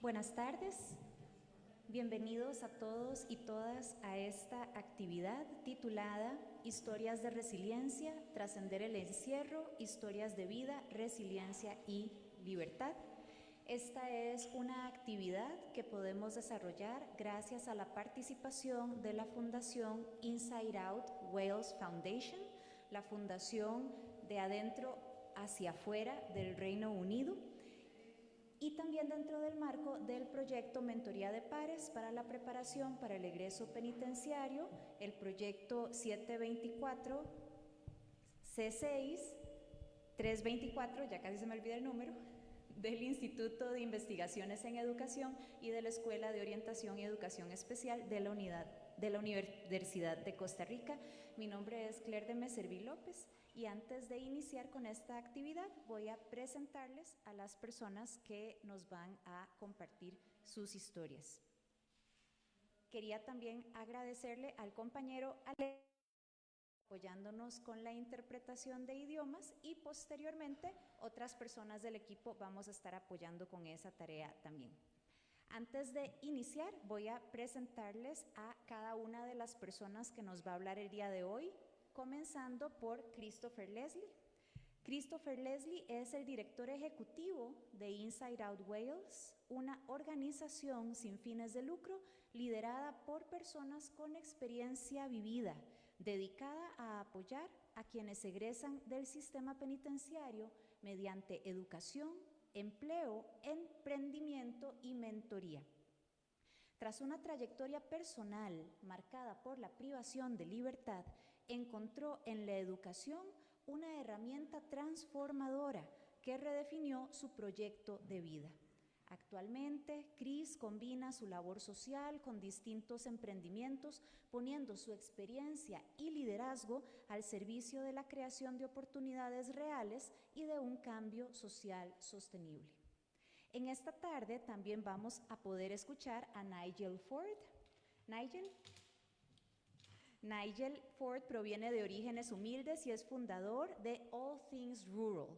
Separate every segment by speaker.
Speaker 1: Buenas tardes, bienvenidos a todos y todas a esta actividad titulada Historias de Resiliencia, Trascender el Encierro, Historias de Vida, Resiliencia y Libertad. Esta es una actividad que podemos desarrollar gracias a la participación de la Fundación Inside Out Wales Foundation, la fundación de adentro hacia afuera del Reino Unido, y también dentro del marco del proyecto Mentoría de Pares para la preparación para el egreso penitenciario, el proyecto 724 C6 324, ya casi se me olvida el número, del Instituto de Investigaciones en Educación y de la Escuela de Orientación y Educación Especial de la Universidad de Costa Rica. Mi nombre es Claire de Meserví López y antes de iniciar con esta actividad voy a presentarles a las personas que nos van a compartir sus historias. Quería también agradecerle al compañero Ale, apoyándonos con la interpretación de idiomas, y posteriormente otras personas del equipo vamos a estar apoyando con esa tarea también. Antes de iniciar voy a presentarles a cada una de las personas que nos va a hablar el día de hoy, comenzando por Christopher Leslie. Christopher Leslie es el director ejecutivo de Inside Out Wales, una organización sin fines de lucro liderada por personas con experiencia vivida, dedicada a apoyar a quienes egresan del sistema penitenciario mediante educación, empleo, emprendimiento y mentoría. Tras una trayectoria personal marcada por la privación de libertad, encontró en la educación una herramienta transformadora que redefinió su proyecto de vida. Actualmente, Chris combina su labor social con distintos emprendimientos, poniendo su experiencia y liderazgo al servicio de la creación de oportunidades reales y de un cambio social sostenible. En esta tarde también vamos a poder escuchar a Nigel Ford. Nigel Ford proviene de orígenes humildes y es fundador de All Things Rural,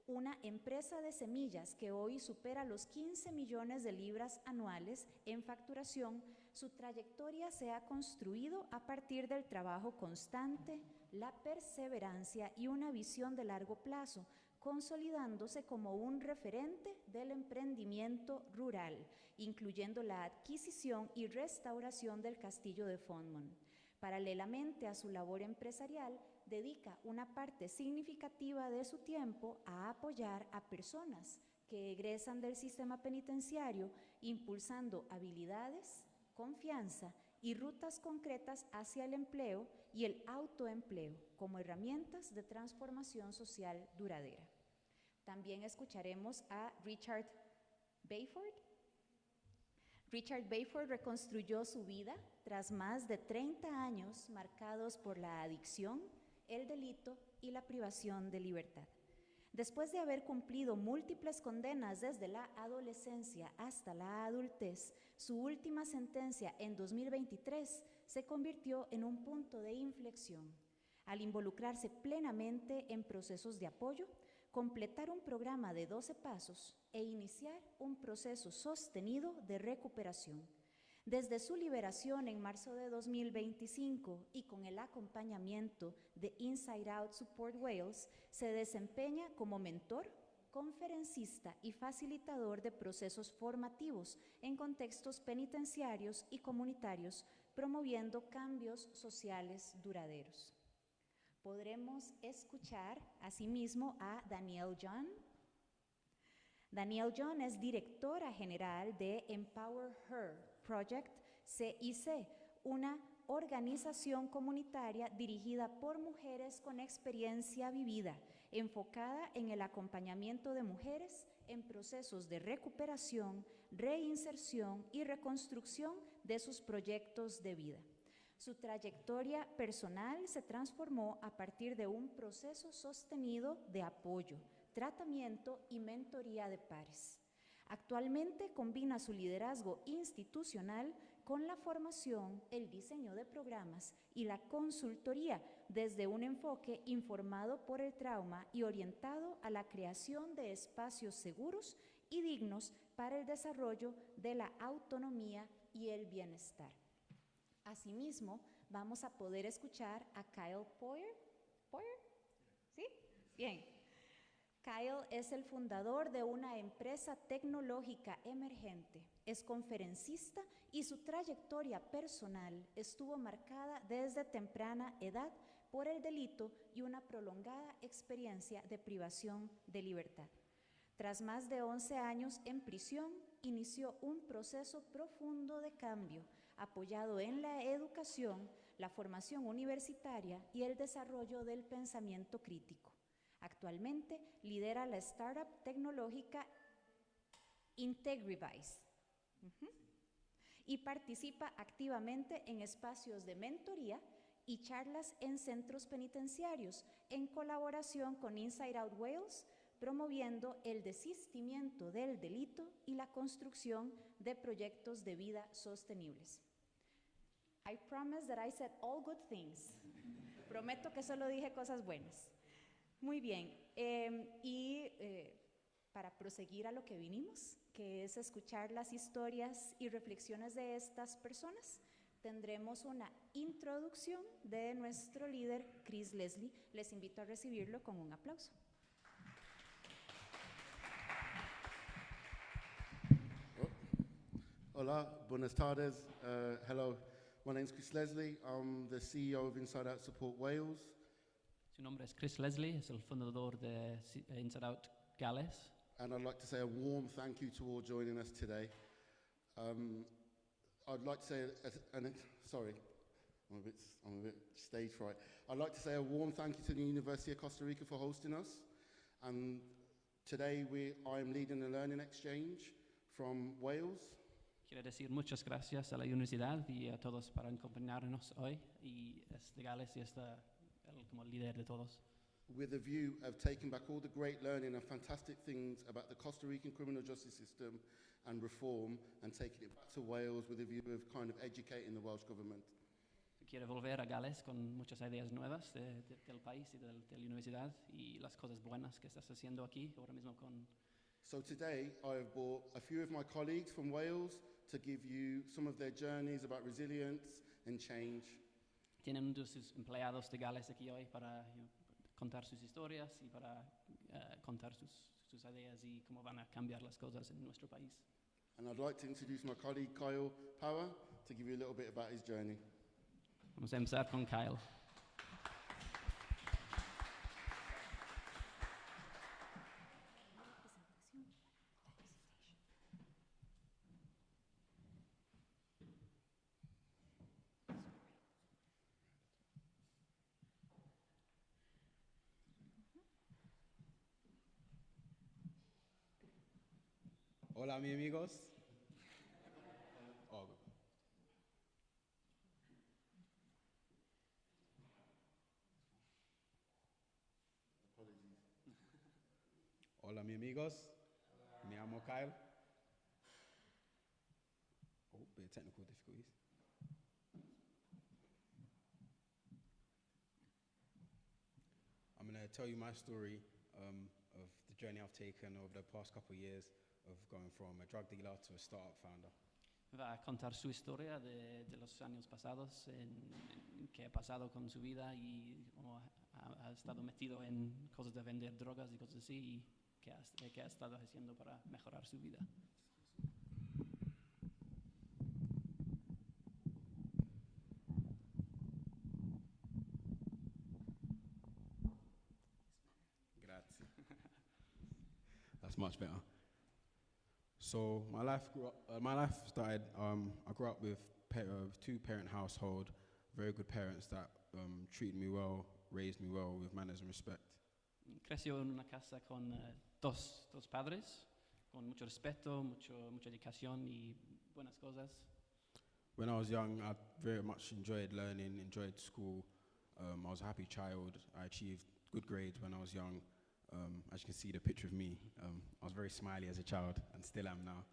Speaker 1: una empresa de semillas que hoy supera los 15 millones de libras anuales en facturación. Su trayectoria se ha construido a partir del trabajo constante, la perseverancia y una visión de largo plazo, consolidándose como un referente del emprendimiento rural, incluyendo la adquisición y restauración del castillo de Fonmont. Paralelamente a su labor empresarial, dedica una parte significativa de su tiempo a apoyar a personas que egresan del sistema penitenciario, impulsando habilidades, confianza y rutas concretas hacia el empleo y el autoempleo como herramientas de transformación social duradera. También escucharemos a Richard Bayford. Richard Bayford reconstruyó su vida tras más de 30 años marcados por la adicción, el delito y la privación de libertad. Después de haber cumplido múltiples condenas desde la adolescencia hasta la adultez, su última sentencia en 2023 se convirtió en un punto de inflexión. Al involucrarse plenamente en procesos de apoyo, completar un programa de 12 pasos e iniciar un proceso sostenido de recuperación. Desde su liberación en marzo de 2025 y con el acompañamiento de Inside Out Support Wales, se desempeña como mentor, conferencista y facilitador de procesos formativos en contextos penitenciarios y comunitarios, promoviendo cambios sociales duraderos. Podremos escuchar asimismo a Danielle John. Danielle John es directora general de Empower Her Project CIC, una organización comunitaria dirigida por mujeres con experiencia vivida, enfocada en el acompañamiento de mujeres en procesos de recuperación, reinserción y reconstrucción de sus proyectos de vida. Su trayectoria personal se transformó a partir de un proceso sostenido de apoyo, tratamiento y mentoría de pares. Actualmente combina su liderazgo institucional con la formación, el diseño de programas y la consultoría desde un enfoque informado por el trauma y orientado a la creación de espacios seguros y dignos para el desarrollo de la autonomía y el bienestar. Asimismo, vamos a poder escuchar a Kyle Poyer. ¿Poyer? ¿Sí? Bien. Kyle es el fundador de una empresa tecnológica emergente, es conferencista y su trayectoria personal estuvo marcada desde temprana edad por el delito y una prolongada experiencia de privación de libertad. Tras más de 11 años en prisión, inició un proceso profundo de cambio, apoyado en la educación, la formación universitaria y el desarrollo del pensamiento crítico. Actualmente lidera la startup tecnológica Integrivice y participa activamente en espacios de mentoría y charlas en centros penitenciarios en colaboración con Inside Out Wales, promoviendo el desistimiento del delito y la construcción de proyectos de vida sostenibles. I promise that I said all good things. Prometo que solo dije cosas buenas. Muy bien, para proseguir a lo que vinimos, que es escuchar las historias y reflexiones de estas personas, tendremos una introducción de nuestro líder, Chris Leslie. Les invito a recibirlo con un aplauso.
Speaker 2: Hola, buenas tardes. Hello, my name is Chris Leslie. I'm the CEO of Inside Out Support Wales.
Speaker 3: Su nombre es Chris Leslie, es el fundador de Inside Out Gales.
Speaker 2: And I'd like to say a warm thank you to all joining us today. I'd like to say, sorry, I'm a bit stage fright. I'd like to say a warm thank you to the University of Costa Rica for hosting us. And today I am leading a learning exchange from Wales.
Speaker 3: Quiero decir muchas gracias a la universidad y a todos para acompañarnos hoy. Y es de Gales y es como líder de todos.
Speaker 2: With a view of taking back all the great learning and fantastic things about the Costa Rican criminal justice system and reform and taking it back to Wales with a view of kind of educating the Welsh government.
Speaker 3: Quiero volver a Gales con muchas ideas nuevas del país y de la universidad y las cosas buenas que estás haciendo aquí ahora mismo con...
Speaker 2: So today I have brought a few of my colleagues from Wales to give you some of their journeys about resilience and change.
Speaker 3: Tienen uno de sus empleados de Gales aquí hoy para contar sus historias y para contar sus ideas y cómo van a cambiar las cosas en nuestro país.
Speaker 2: And I'd like to introduce my colleague Kyle Power to give you a little bit about his journey.
Speaker 3: Vamos a empezar con Kyle.
Speaker 4: Hola, mis amigos. Oh. Hola, mis amigos. Me llamo Kyle. Oh, bit of technical difficulties. I'm going to tell you my story of the journey I've taken over the past couple of years of going from a drug dealer to a startup founder.
Speaker 3: Va a contar su historia de los años pasados, en qué ha pasado con su vida y cómo ha estado metido en cosas de vender drogas y cosas así, y qué ha estado haciendo para mejorar su vida.
Speaker 4: Grazie. That's much better. So my life started. I grew up with two-parent household, very good parents that treated me well, raised me well with manners and respect.
Speaker 3: Creció en una casa con dos padres, con mucho respeto, mucha educación y buenas cosas.
Speaker 4: When I was young, I very much enjoyed learning, enjoyed school. I was a happy child. I achieved good grades when I was young. As you can see the picture of me, I was very smiley as a child and still am now.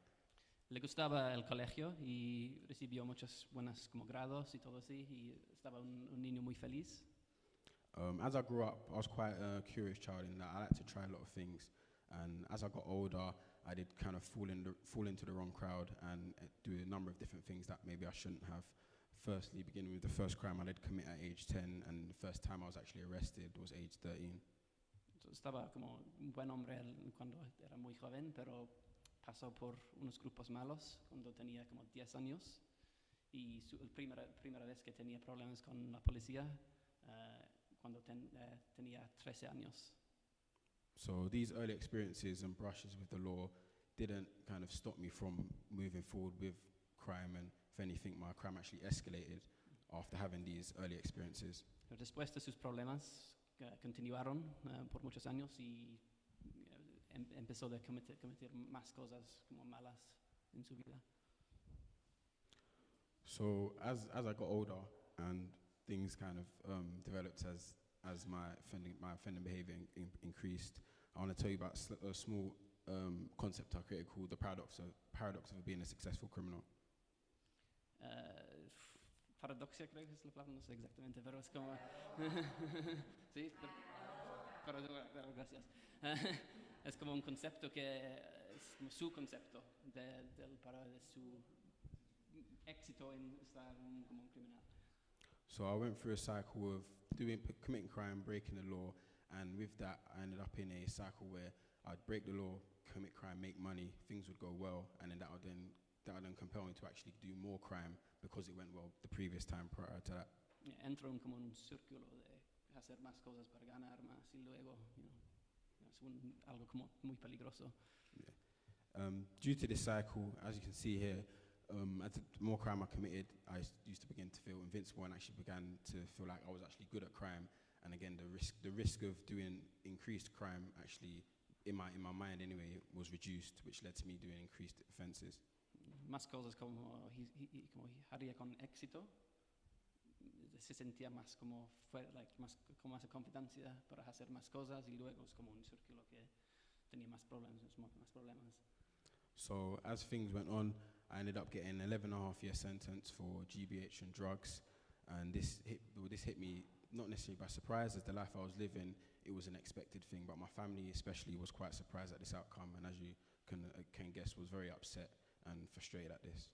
Speaker 3: Le gustaba el colegio y recibió muchas buenas como grados y todo así, y estaba un niño muy feliz.
Speaker 4: As I grew up, I was quite a curious child in that I liked to try a lot of things. And as I got older, I did kind of fall into the wrong crowd and do a number of different things that maybe I shouldn't have. Firstly, beginning with the first crime I did commit at age 10, and the first time I was actually arrested was age 13.
Speaker 3: Estaba como un buen hombre cuando era muy joven, pero pasó por unos grupos malos cuando tenía como 10 años. Y primera vez que tenía problemas con la policía cuando tenía 13 años.
Speaker 4: So these early experiences and brushes with the law didn't kind of stop me from moving forward with crime, and if anything, my crime actually escalated after having these early experiences.
Speaker 3: Pero después de sus problemas continuaron por muchos años y empezó a cometer más cosas como malas en su vida.
Speaker 4: So as I got older and things kind of developed as my offending behavior increased, I want to tell you about a small concept I created called the paradox of being a successful criminal.
Speaker 3: Paradoxia creo que es la palabra, no sé exactamente, pero es como... sí, pero gracias. Es como un concepto que es como su concepto de su éxito en estar como un criminal.
Speaker 4: So I went through a cycle of committing crime, breaking the law, and with that I ended up in a cycle where I'd break the law, commit crime, make money, things would go well, and then that would then compel me to actually do more crime because it went well the previous time prior to that.
Speaker 3: Entro en como un círculo de hacer más cosas para ganar más y luego, es algo como muy peligroso.
Speaker 4: Yeah. Due to this cycle, as you can see here, as the more crime I committed, I used to begin to feel invincible and actually began to feel like I was actually good at crime. And again, the risk of doing increased crime actually, in my mind anyway, was reduced, which led to me doing increased offences.
Speaker 3: Más cosas como haría con éxito, se sentía más como más confianza para hacer más cosas y luego es como un círculo que tenía más problemas.
Speaker 4: So as things went on, I ended up getting an 11.5-year sentence for GBH and drugs, and this hit me not necessarily by surprise, as the life I was living, it was an expected thing, but my family especially was quite surprised at this outcome, and as you can guess, was very upset and frustrated at this.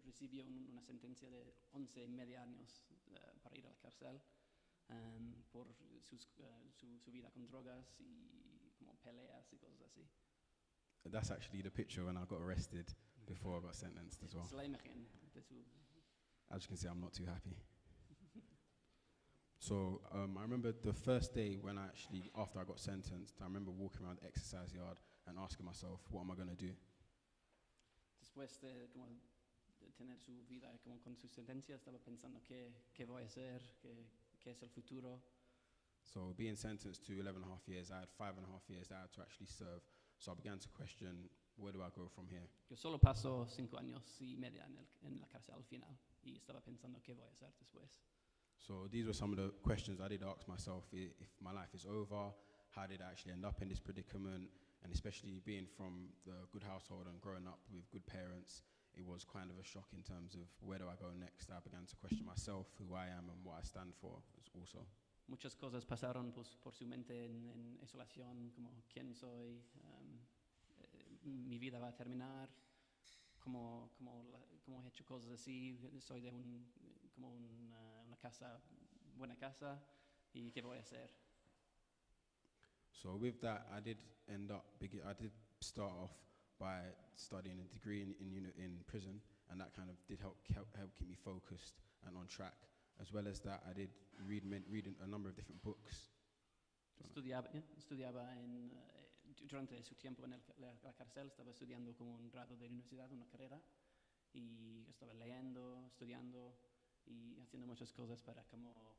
Speaker 3: Recibió una sentencia de 11.5 años para ir a la cárcel por su vida con drogas y como peleas y cosas así.
Speaker 4: That's actually the picture when I got arrested before I got sentenced as well.
Speaker 3: Es la imagen de su...
Speaker 4: As you can see, I'm not too happy. So I remember the first day when after I got sentenced, I remember walking around the exercise yard and asking myself, what am I going to do?
Speaker 3: Después de tener su vida como con su sentencia, estaba pensando qué voy a hacer, qué es el futuro.
Speaker 4: So being sentenced to 11.5 years, I had 5.5 years that I had to actually serve. So I began to question, where do I go from here?
Speaker 3: Yo solo paso 5 años y media en la cárcel al final y estaba pensando qué voy a hacer después.
Speaker 4: So these were some of the questions I did ask myself. If my life is over, how did I actually end up in this predicament? And especially being from the good household and growing up with good parents, it was kind of a shock in terms of where do I go next. I began to question myself, who I am and what I stand for also.
Speaker 3: Muchas cosas pasaron por su mente en isolación, como quién soy, mi vida va a terminar, como he hecho cosas así, soy de una casa, buena casa, y qué voy a hacer.
Speaker 4: So with that, I did start off by studying a degree in prison, and that kind of did help keep me focused and on track. As well as that, I did read a number of different books.
Speaker 3: Estudiaba durante su tiempo en la cárcel, estaba estudiando como un grado de universidad, una carrera, y estaba leyendo, estudiando y haciendo muchas cosas para como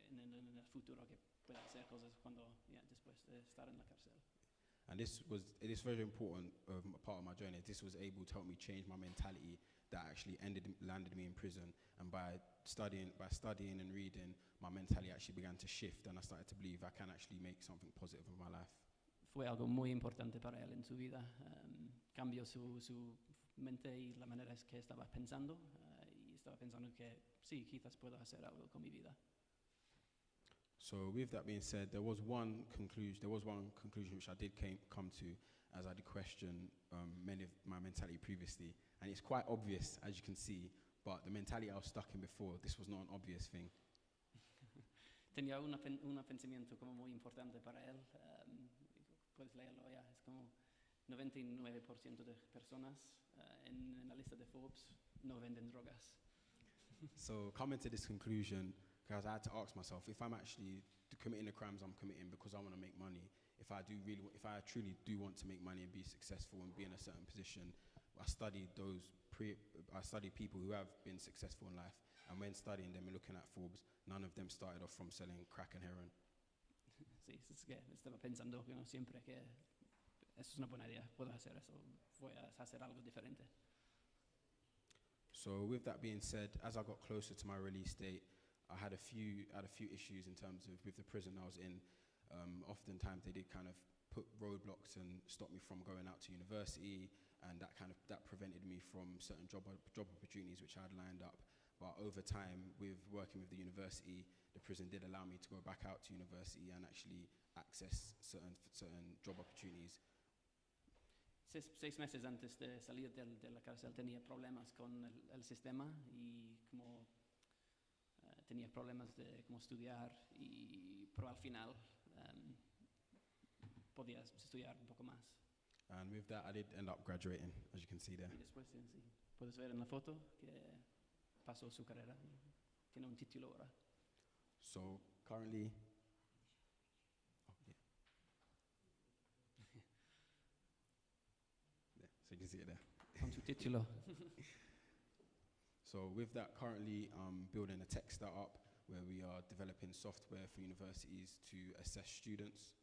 Speaker 3: en el futuro que pueda hacer cosas después de estar en la cárcel.
Speaker 4: And this is very important part of my journey. This was able to help me change my mentality that actually landed me in prison. And by studying and reading, my mentality actually began to shift, and I started to believe I can actually make something positive of my life.
Speaker 3: Fue algo muy importante para él en su vida. Cambió su mente y la manera es que estaba pensando, y estaba pensando que sí, quizás puedo hacer algo con mi vida.
Speaker 4: So with that being said, there was one conclusion which I did come to as I did question many of my mentality previously, and it's quite obvious, as you can see, but the mentality I was stuck in before, this was not an obvious thing.
Speaker 3: Tenía un pensamiento como muy importante para él, puedes leerlo ya, es como 99% de personas en la lista de Forbes no venden drogas.
Speaker 4: So coming to this conclusion, because I had to ask myself, if I'm actually committing the crimes I'm committing because I want to make money, if I truly do want to make money and be successful and be in a certain position, I studied people who have been successful in life, and when studying them and looking at Forbes, none of them started off from selling crack and heroin.
Speaker 3: Sí, es que estaba pensando que siempre que eso es una buena idea, puedo hacer eso, voy a hacer algo diferente.
Speaker 4: So with that being said, as I got closer to my release date, I had a few issues in terms of with the prison I was in. Oftentimes they did kind of put roadblocks and stop me from going out to university, and that prevented me from certain job opportunities which I had lined up. But over time, with working with the university, the prison did allow me to go back out to university and actually access certain job opportunities.
Speaker 3: 6 meses antes de salir de la cárcel tenía problemas con el sistema y como tenía problemas de cómo estudiar, pero al final podía estudiar un poco más.
Speaker 4: And with that, I did end up graduating, as you can see there.
Speaker 3: Y después, sí, puedes ver en la foto que pasó su carrera, tiene un título ahora.
Speaker 4: So currently, so you can see it there.
Speaker 3: Con su título.
Speaker 4: So with that, currently building a tech startup where we are developing software for universities to assess students.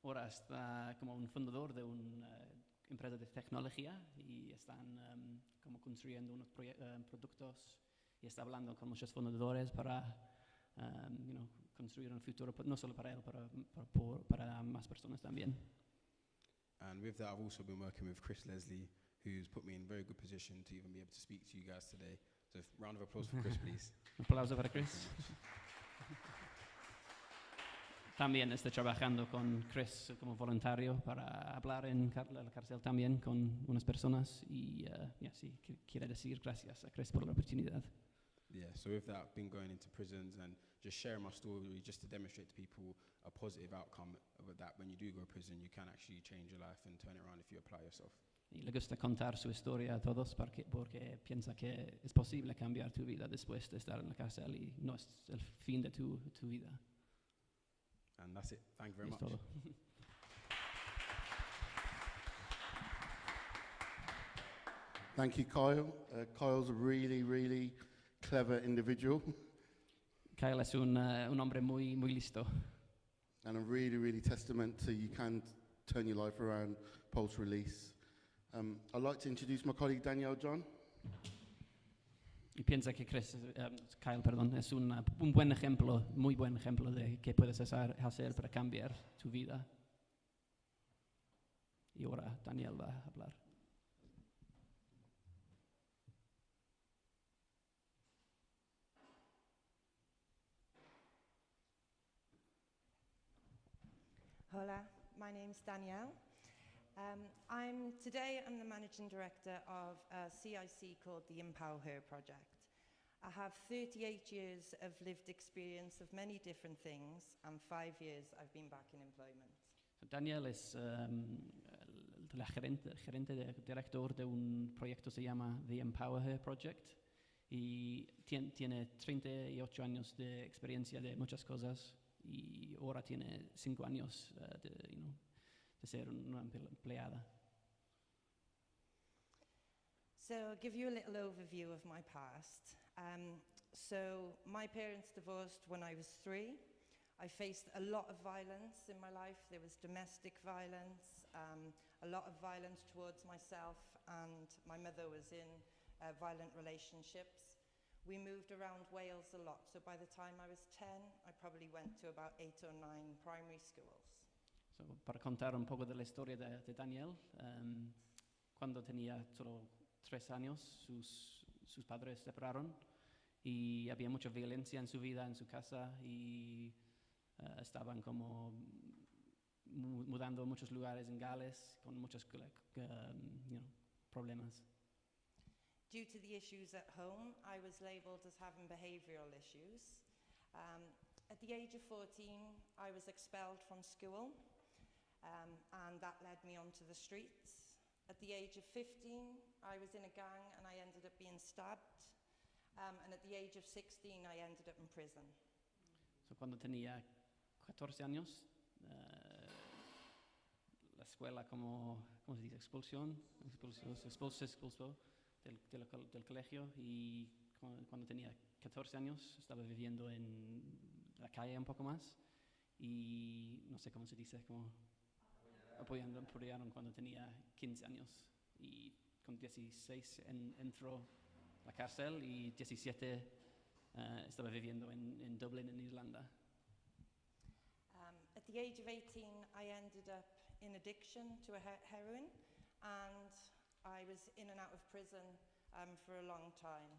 Speaker 3: Ahora está como un fundador de una empresa de tecnología y están como construyendo unos productos y está hablando con muchos fundadores para construir un futuro, no solo para él, para más personas también.
Speaker 4: And with that, I've also been working with Chris Leslie, who's put me in a very good position to even be able to speak to you guys today. So round of applause for Chris, please.
Speaker 3: Un aplauso para Chris. También estoy trabajando con Chris como voluntario para hablar en la cárcel también con unas personas y sí, quiero decir gracias a Chris por la oportunidad.
Speaker 4: Yeah, so with that, I've been going into prisons and just sharing my story just to demonstrate to people a positive outcome of that when you do go to prison, you can actually change your life and turn it around if you apply yourself.
Speaker 3: Y le gusta contar su historia a todos porque piensa que es posible cambiar tu vida después de estar en la cárcel y no es el fin de tu vida.
Speaker 4: And that's it. Thank you very much.
Speaker 3: Todo.
Speaker 2: Thank you, Kyle. Kyle's a really, really clever individual
Speaker 3: Kyle es un hombre muy listo.
Speaker 2: and a really, really testament to you can turn your life around post-release. I'd like to introduce my colleague Danielle John.
Speaker 3: Y piensa que Kyle, es un buen ejemplo, muy buen ejemplo de qué puedes hacer para cambiar tu vida. Y ahora Daniel va a hablar.
Speaker 5: Hola, my name's Danielle. Today I'm the managing director of a CIC called the Empower Her Project. I have 38 years of lived experience of many different things, and 5 years I've been back in employment.
Speaker 3: Daniel es la director de un proyecto que se llama The Empower Her Project y tiene 38 años de experiencia de muchas cosas y ahora tiene 5 años de ser una empleada.
Speaker 5: So I'll give you a little overview of my past. So my parents divorced when I was 3. I faced a lot of violence in my life. There was domestic violence, a lot of violence towards myself, and my mother was in violent relationships. We moved around Wales a lot, so by the time I was 10, I probably went to about 8 or 9 primary schools.
Speaker 3: So, para contar un poco de la historia de Daniel, cuando tenía solo 3 años, sus padres se separaron y había mucha violencia en su vida, en su casa, y estaban como mudando a muchos lugares en Gales con muchos problemas.
Speaker 5: Due to the issues at home, I was labelled as having behavioural issues. At the age of 14, I was expelled from school, and that led me onto the streets. At the age of 15, I was in a gang and I ended up being stabbed. And at the age of 16, I ended up in prison.
Speaker 3: So, cuando tenía 14 años, la escuela ¿cómo se dice? Expulsó del colegio, y cuando tenía 14 años estaba viviendo en la calle un poco más, y no sé cómo se dice, como apoyaron cuando tenía 15 años, y con 16 entró a la cárcel, y 17 estaba viviendo en Dublín, en Irlanda.
Speaker 5: At the age of 18, I ended up in addiction to heroin, and I was in and out of prison for a long time.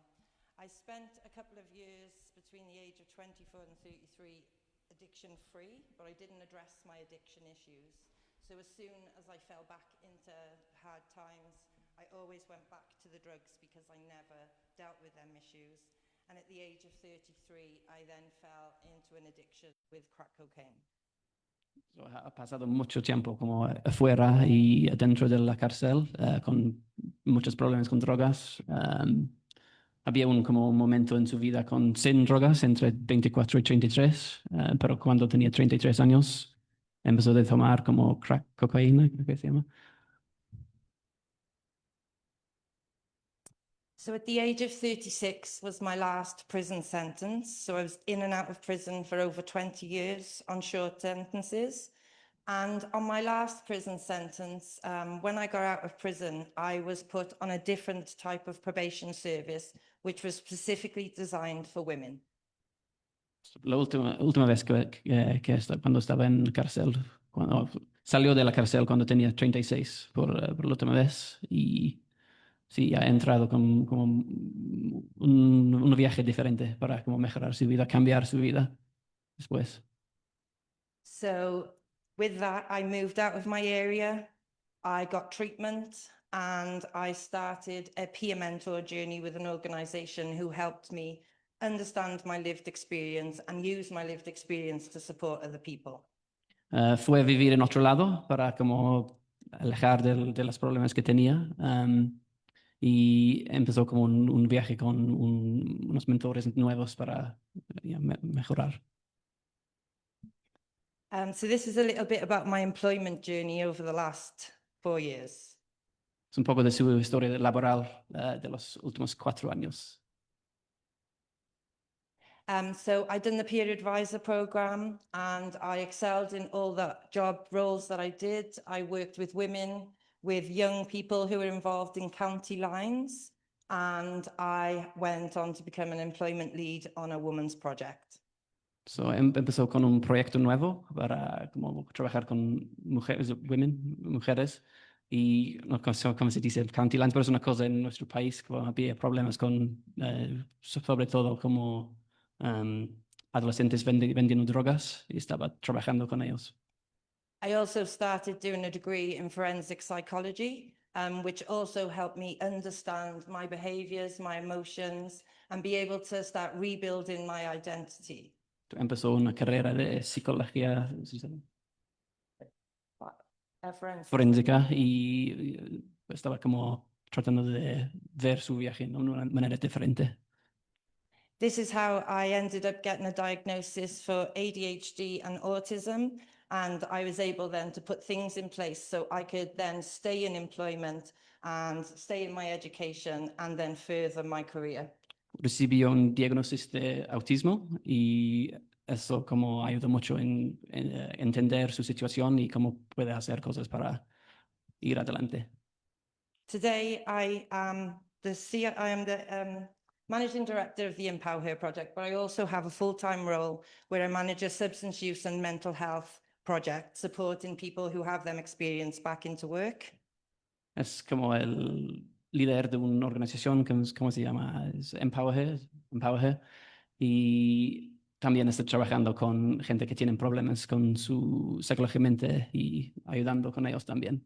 Speaker 5: I spent a couple of years between the age of 24 and 33 addiction-free, but I didn't address my addiction issues. So as soon as I fell back into hard times, I always went back to the drugs because I never dealt with them issues. And at the age of 33, I then fell into an addiction with crack cocaine.
Speaker 3: So, ha pasado mucho tiempo como afuera y dentro de la cárcel, con muchos problemas con drogas. Había como un momento en su vida sin drogas entre 24 y 33, pero cuando tenía 33 años empezó a tomar como crack cocaína, creo que se llama.
Speaker 5: So at the age of 36 was my last prison sentence. So I was in and out of prison for over 20 years on short sentences. And on my last prison sentence, when I got out of prison, I was put on a different type of probation service, which was specifically designed for women.
Speaker 3: La última vez cuando estaba en la cárcel, cuando salió de la cárcel cuando tenía 36 por la última vez, y sí, ha entrado como un viaje diferente para como mejorar su vida, cambiar su vida después.
Speaker 5: So with that, I moved out of my area, I got treatment, and I started a peer mentor journey with an organization who helped me understand my lived experience and use my lived experience to support other people.
Speaker 3: Fue a vivir en otro lado para como alejar de los problemas que tenía, y empezó como un viaje con unos mentores nuevos para mejorar.
Speaker 5: So this is a little bit about my employment journey over the last 4 years.
Speaker 3: Es un poco de su historia laboral de los últimos 4 años.
Speaker 5: So I done the peer advisor program and I excelled in all the job roles that I did. I worked with women, with young people who were involved in county lines, and I went on to become an employment lead on a women's project.
Speaker 3: So, empezó con un proyecto nuevo para como trabajar con mujeres, y no sé cómo se dice county lines, pero es una cosa en nuestro país que había problemas con, sobre todo como adolescentes vendiendo drogas, y estaba trabajando con ellos.
Speaker 5: I also started doing a degree in forensic psychology, which also helped me understand my behaviors, my emotions, and be able to start rebuilding my identity.
Speaker 3: Empezó una carrera de psicología forénsica, y estaba como tratando de ver su viaje de una manera diferente.
Speaker 5: This is how I ended up getting a diagnosis for ADHD and autism, and I was able then to put things in place so I could then stay in employment and stay in my education and then further my career.
Speaker 3: Recibió un diagnóstico de autismo, y eso como ayudó mucho en entender su situación y cómo puede hacer cosas para ir adelante.
Speaker 5: Today, I am the Managing Director of the Empower Her project, but I also have a full-time role where I manage a substance use and mental health project, supporting people who have them experience back into work.
Speaker 3: Es como el líder de una organización que, ¿cómo se llama? Es Empower Her, y también estoy trabajando con gente que tienen problemas con su psicológicamente y ayudando con ellos también.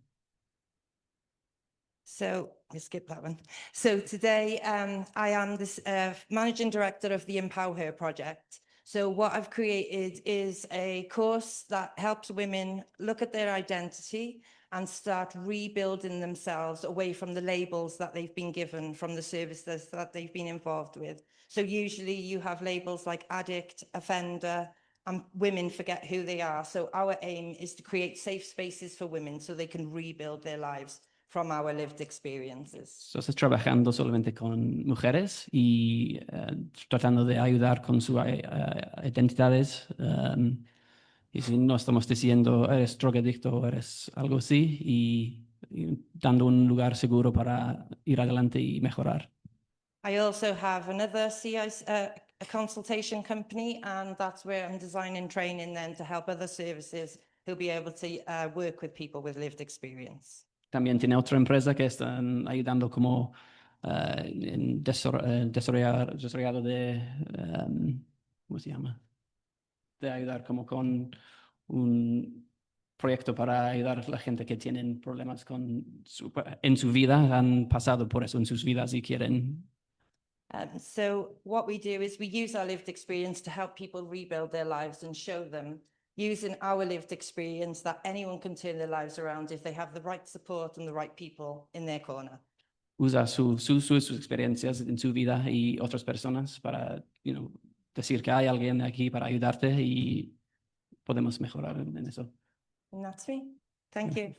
Speaker 5: So, let's skip that one. So today, I am the Managing Director of the Empower Her project. So what I've created is a course that helps women look at their identity and start rebuilding themselves away from the labels that they've been given from the services that they've been involved with. So usually you have labels like addict, offender, and women forget who they are. So our aim is to create safe spaces for women so they can rebuild their lives from our lived experiences.
Speaker 3: Entonces, trabajando solamente con mujeres y tratando de ayudar con sus identidades. Y si no estamos diciendo eres drogadicto o eres algo así, y dando un lugar seguro para ir adelante y mejorar.
Speaker 5: I also have another a consultation company, and that's where I'm designing training then to help other services who'll be able to work with people with lived experience.
Speaker 3: También tiene otra empresa que están ayudando como en desarrollado de, ¿cómo se llama? De ayudar como con un proyecto para ayudar a la gente que tienen problemas en su vida, han pasado por eso en sus vidas y quieren.
Speaker 5: So what we do is we use our lived experience to help people rebuild their lives and show them, using our lived experience, that anyone can turn their lives around if they have the right support and the right people in their corner.
Speaker 3: Usa sus experiencias en su vida y otras personas para decir que hay alguien aquí para ayudarte y podemos mejorar en eso.
Speaker 5: And that's me. Thank you.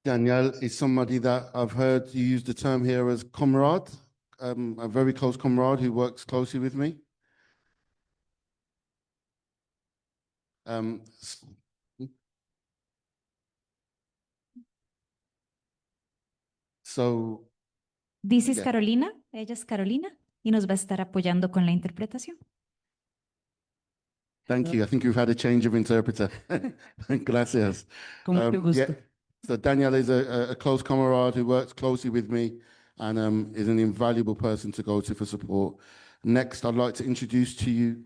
Speaker 2: Danielle is somebody that I've heard you use the term here as comrade, a very close comrade who works closely with me. So,
Speaker 1: This is
Speaker 2: Yeah.
Speaker 1: Carolina, ella es Carolina y nos va a estar apoyando con la interpretación.
Speaker 2: thank you. I think we've had a change of interpreter. Gracias.
Speaker 6: Con mucho gusto.
Speaker 2: Yeah. So Danielle is a close comrade who works closely with me and is an invaluable person to go to for support. Next, I'd like to introduce to you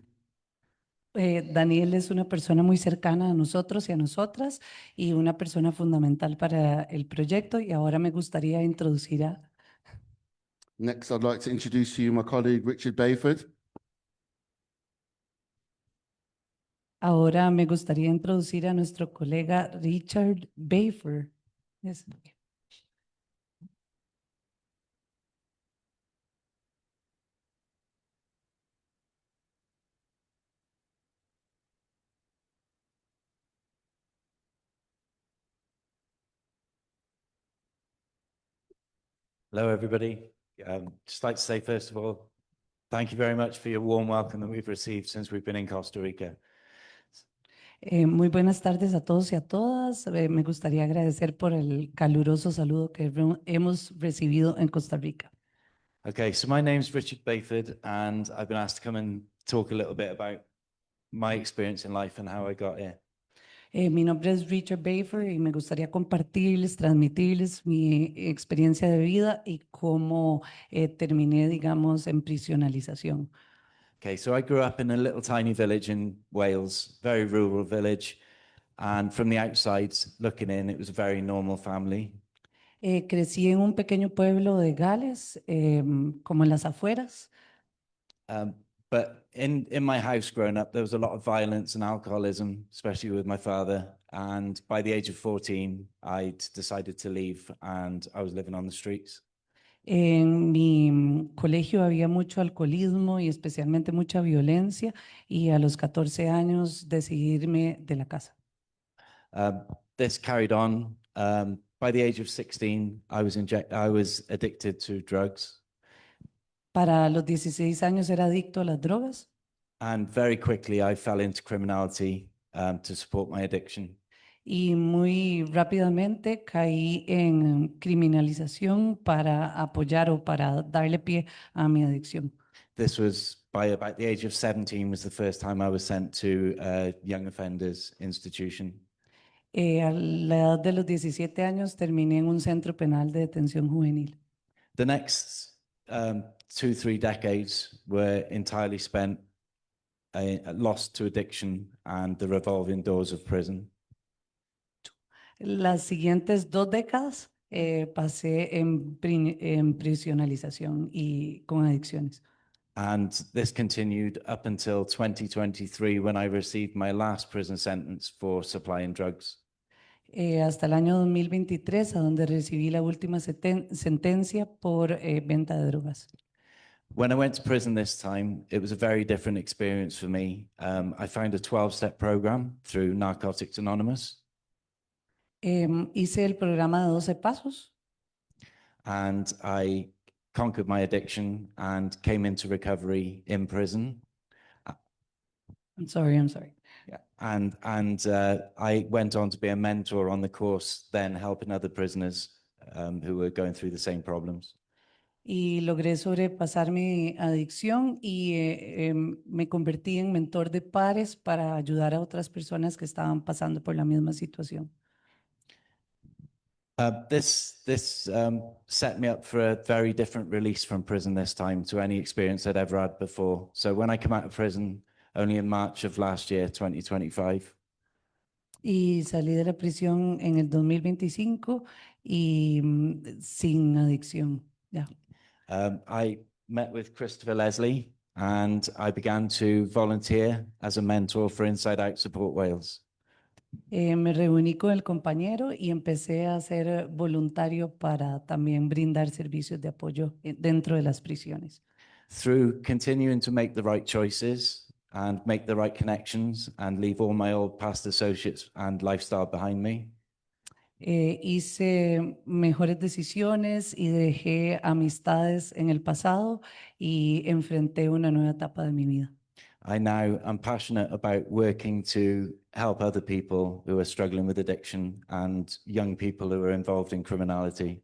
Speaker 6: Daniel es una persona muy cercana a nosotros y a nosotras y una persona fundamental para el proyecto, y ahora me gustaría introducir a
Speaker 2: Next, I'd like to introduce to you my colleague Richard Bayford.
Speaker 6: ahora me gustaría introducir a nuestro colega Richard Bayford. Yes.
Speaker 7: Hello, everybody. Just like to say, first of all, thank you very much for your warm welcome that we've received since we've been in Costa Rica.
Speaker 6: Muy buenas tardes a todos y a todas. Me gustaría agradecer por el caluroso saludo que hemos recibido en Costa Rica.
Speaker 7: Okay, so my name's Richard Bayford, and I've been asked to come and talk a little bit about my experience in life and how I got here.
Speaker 6: Mi nombre es Richard Bayford y me gustaría compartirles, transmitirles mi experiencia de vida y cómo terminé, digamos, en prisionalización.
Speaker 7: Okay, so I grew up in a little tiny village in Wales, very rural village, and from the outside looking in, it was a very normal family.
Speaker 6: Crecí en un pequeño pueblo de Gales, como en las afueras.
Speaker 7: But in my house growing up, there was a lot of violence and alcoholism, especially with my father. And by the age of 14, I'd decided to leave and I was living on the streets.
Speaker 6: En mi colegio había mucho alcoholismo y especialmente mucha violencia, y a los 14 años decidí irme de la casa.
Speaker 7: This carried on. By the age of 16, I was addicted to drugs.
Speaker 6: Para los 16 años era adicto a las drogas.
Speaker 7: And very quickly, I fell into criminality to support my addiction.
Speaker 6: Y muy rápidamente caí en criminalización para apoyar o para darle pie a mi adicción.
Speaker 7: This was by about the age of 17 was the first time I was sent to a young offenders institution.
Speaker 6: A la edad de los 17 años terminé en un centro penal de detención juvenil.
Speaker 7: The next 2-3 decades were entirely spent lost to addiction and the revolving doors of prison.
Speaker 6: Las siguientes 2 décadas pasé en prisionalización y con adicciones.
Speaker 7: And this continued up until 2023 when I received my last prison sentence for supplying drugs.
Speaker 6: Hasta el año 2023, a donde recibí la última sentencia por venta de drogas.
Speaker 7: When I went to prison this time, it was a very different experience for me. I found a 12-step program through Narcotics Anonymous,
Speaker 6: Hice el programa de 12 pasos
Speaker 7: and I conquered my addiction and came into recovery in prison.
Speaker 6: I'm sorry.
Speaker 7: Yeah. And I went on to be a mentor on the course, then helping other prisoners who were going through the same problems.
Speaker 6: Y logré sobrepasar mi adicción y me convertí en mentor de pares para ayudar a otras personas que estaban pasando por la misma situación.
Speaker 7: This set me up for a very different release from prison this time to any experience I'd ever had before. So when I come out of prison, only in March of last year, 2025,
Speaker 6: Y salí de la prisión en el 2025 y sin adicción. Ya.
Speaker 7: I met with Christopher Leslie and I began to volunteer as a mentor for Inside Out Support Wales.
Speaker 6: Me reuní con el compañero y empecé a ser voluntario para también brindar servicios de apoyo dentro de las prisiones.
Speaker 7: Through continuing to make the right choices and make the right connections and leave all my old past associates and lifestyle behind me,
Speaker 6: Hice mejores decisiones y dejé amistades en el pasado y enfrenté una nueva etapa de mi vida.
Speaker 7: I now am passionate about working to help other people who are struggling with addiction and young people who are involved in criminality.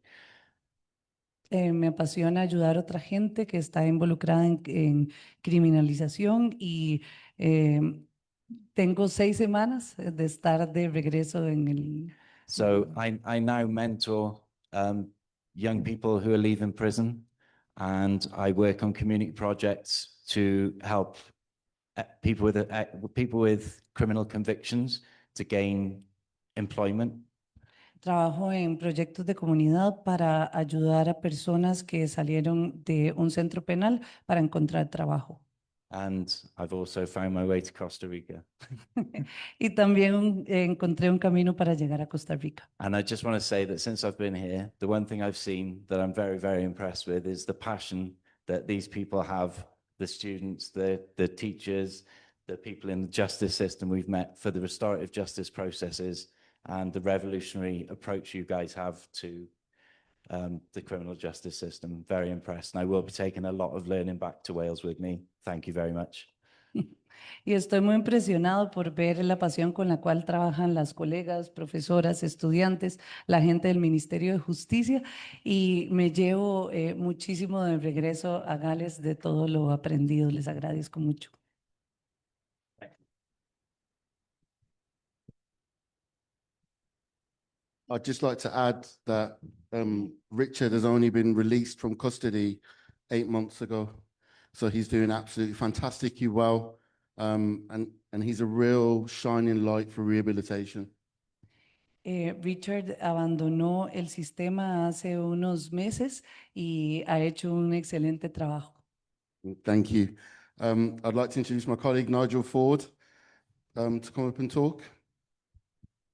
Speaker 6: Me apasiona ayudar a otra gente que está involucrada en criminalización y tengo 6 semanas de estar de regreso en el...
Speaker 7: So I now mentor young people who are leaving prison, and I work on community projects to help people with criminal convictions to gain employment.
Speaker 6: Trabajo en proyectos de comunidad para ayudar a personas que salieron de un centro penal para encontrar trabajo.
Speaker 7: And I've also found my way to Costa Rica.
Speaker 6: Y también encontré un camino para llegar a Costa Rica.
Speaker 7: And I just want to say that since I've been here, the one thing I've seen that I'm very, very impressed with is the passion that these people have, the students, the teachers, the people in the justice system we've met for the restorative justice processes and the revolutionary approach you guys have to the criminal justice system. Very impressed. And I will be taking a lot of learning back to Wales with me. Thank you very much.
Speaker 6: Y estoy muy impresionado por ver la pasión con la cual trabajan las colegas, profesoras, estudiantes, la gente del Ministerio de Justicia, y me llevo muchísimo de regreso a Gales de todo lo aprendido. Les agradezco mucho.
Speaker 2: I'd just like to add that Richard has only been released from custody 8 months ago. So he's doing absolutely fantastically well. And he's a real shining light for rehabilitation.
Speaker 6: Richard abandonó el sistema hace unos meses y ha hecho un excelente trabajo.
Speaker 2: Thank you. I'd like to introduce my colleague Nigel Ford to come up and talk.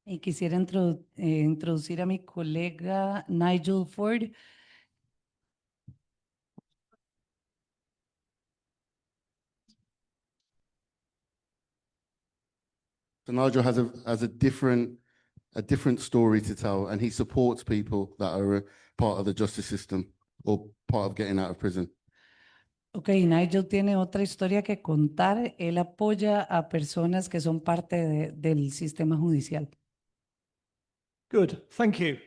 Speaker 6: Y quisiera introducir a mi colega Nigel Ford.
Speaker 2: So Nigel has a different story to tell, and he supports people that are a part of the justice system or part of getting out of prison.
Speaker 6: Okay, Nigel tiene otra historia que contar. Él apoya a personas que son parte del sistema judicial.
Speaker 8: Good, thank you.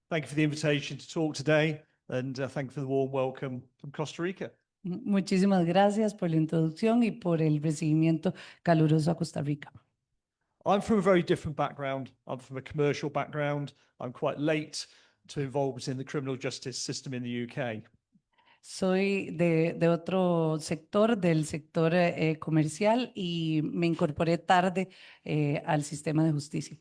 Speaker 8: Thank you for the invitation to talk today, and thank you for the warm welcome from Costa Rica.
Speaker 6: Muchísimas gracias por la introducción y por el recibimiento caluroso a Costa Rica.
Speaker 8: I'm from a very different background. I'm from a commercial background. I'm quite late to involvement in the criminal justice system in the UK.
Speaker 6: Soy de otro sector, del sector comercial, y me incorporé tarde al sistema de justicia.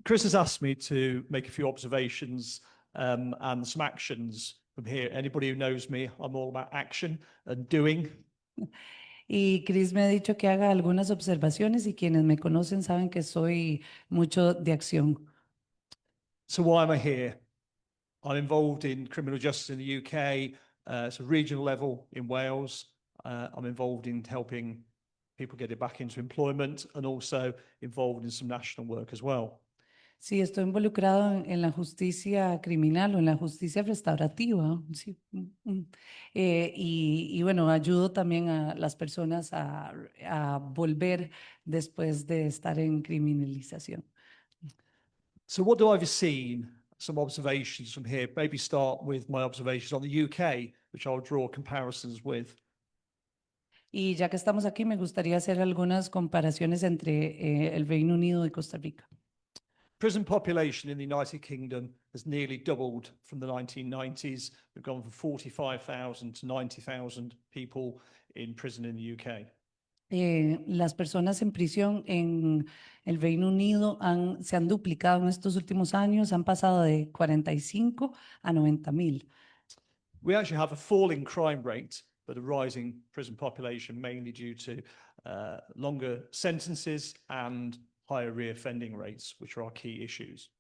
Speaker 8: Chris has asked me to make a few observations and some actions from here. Anybody who knows me, I'm all about action and doing.
Speaker 6: Y Chris me ha dicho que haga algunas observaciones, y quienes me conocen saben que soy mucho de acción.
Speaker 8: So why am I here? I'm involved in criminal justice in the UK. It's a regional level in Wales. I'm involved in helping people get it back into employment, and also involved in some national work as well.
Speaker 6: Sí, estoy involucrado en la justicia criminal o en la justicia restaurativa. Sí. Y bueno, ayudo también a las personas a volver después de estar en criminalización.
Speaker 8: So what do I've seen? Some observations from here. Maybe start with my observations on the UK, which I'll draw comparisons with.
Speaker 6: Y ya que estamos aquí, me gustaría hacer algunas comparaciones entre el Reino Unido y Costa Rica.
Speaker 8: Prison population in the United Kingdom has nearly doubled from the 1990s. We've gone from 45,000 to 90,000 people in prison in the UK.
Speaker 6: Las personas en prisión en el Reino Unido se han duplicado en estos últimos años, han pasado de 45 a 90,000.
Speaker 8: We actually have a falling crime rate, but a rising prison population, mainly due to longer sentences and higher reoffending rates, which are our key issues.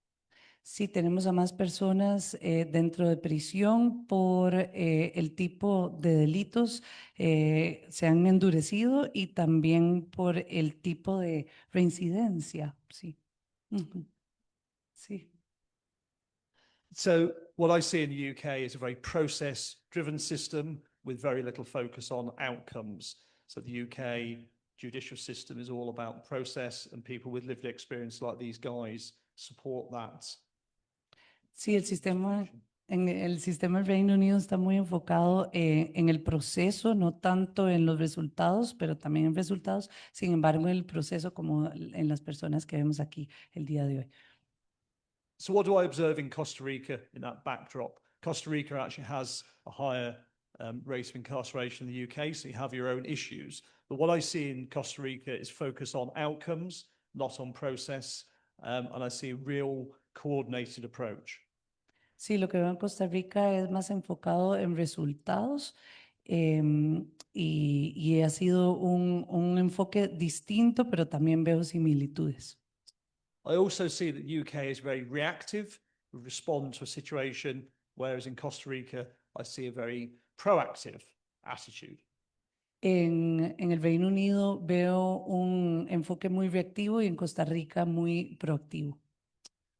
Speaker 6: Sí, tenemos a más personas dentro de prisión por el tipo de delitos, se han endurecido, y también por el tipo de reincidencia. Sí. Ujú. Sí.
Speaker 8: So what I see in the UK is a very process-driven system with very little focus on outcomes. So the UK judicial system is all about process, and people with lived experience like these guys support that.
Speaker 6: Sí, el sistema del Reino Unido está muy enfocado en el proceso, no tanto en los resultados, pero también en resultados. Sin embargo, en el proceso, como en las personas que vemos aquí el día de hoy.
Speaker 8: So what do I observe in Costa Rica in that backdrop? Costa Rica actually has a higher rate of incarceration in the UK, so you have your own issues. But what I see in Costa Rica is focus on outcomes, not on process, and I see a real coordinated approach.
Speaker 6: Sí, lo que veo en Costa Rica es más enfocado en resultados, y ha sido un enfoque distinto, pero también veo similitudes.
Speaker 8: I also see that the UK is very reactive. We respond to a situation, whereas in Costa Rica, I see a very proactive attitude.
Speaker 6: En el Reino Unido veo un enfoque muy reactivo, y en Costa Rica muy proactivo.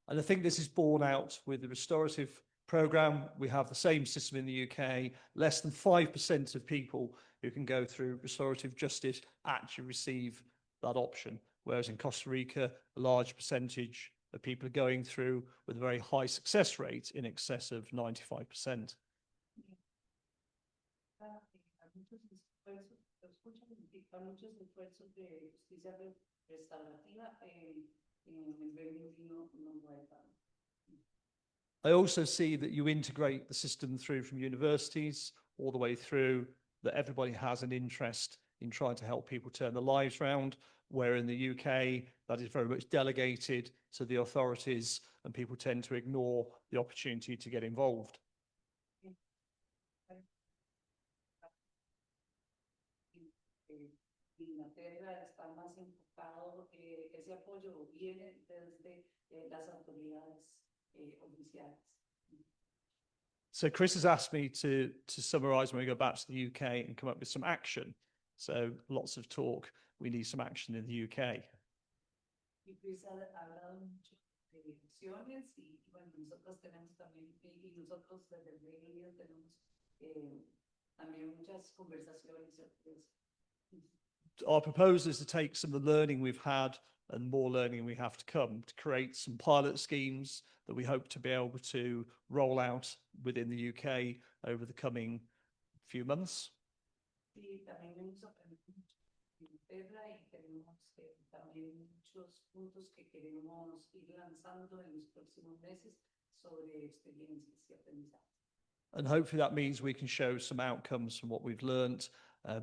Speaker 8: And I think this is borne out with the restorative program. We have the same system in the UK. Less than 5% of people who can go through restorative justice actually receive that option, whereas in Costa Rica, a large percentage of people are going through with a very high success rate in excess of 95%. I also see that you integrate the system through from universities all the way through, that everybody has an interest in trying to help people turn their lives around, where in the UK, that is very much delegated to the authorities, and people tend to ignore the opportunity to get involved.
Speaker 6: Inglaterra está más enfocado, ese apoyo viene desde las autoridades oficiales.
Speaker 8: So Chris has asked me to summarise when we go back to the UK and come up with some action. So lots of talk, we need some action in the UK.
Speaker 6: Y Chris ha hablado mucho de acciones, y bueno, nosotros tenemos también, y nosotros desde el Reino Unido tenemos también muchas conversaciones.
Speaker 8: Our proposal is to take some of the learning we've had and more learning we have to come, to create some pilot schemes that we hope to be able to roll out within the UK over the coming few months.
Speaker 6: Sí, también hemos aprendido mucho Inglaterra y tenemos también muchos puntos que queremos ir lanzando en los próximos meses sobre experiencias y aprendizajes.
Speaker 8: And hopefully that means we can show some outcomes from what we've learned.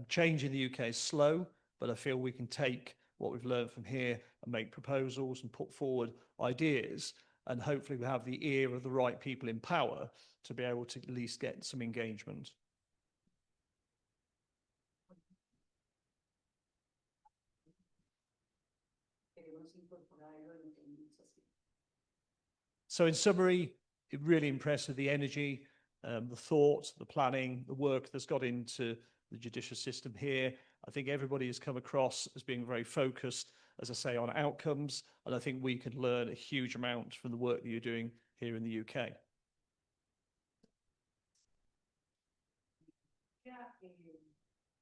Speaker 8: Change in the UK is slow, but I feel we can take what we've learned from here and make proposals and put forward ideas. And hopefully we have the ear of the right people in power to be able to at least get some engagement.
Speaker 6: Queremos incorporarlo en lo que hemos hacido.
Speaker 8: So in summary, it really impressed with the energy, the thought, the planning, the work that's got into the judicial system here. I think everybody has come across as being very focused, as I say, on outcomes. And I think we can learn a huge amount from the work that you're doing here in the UK.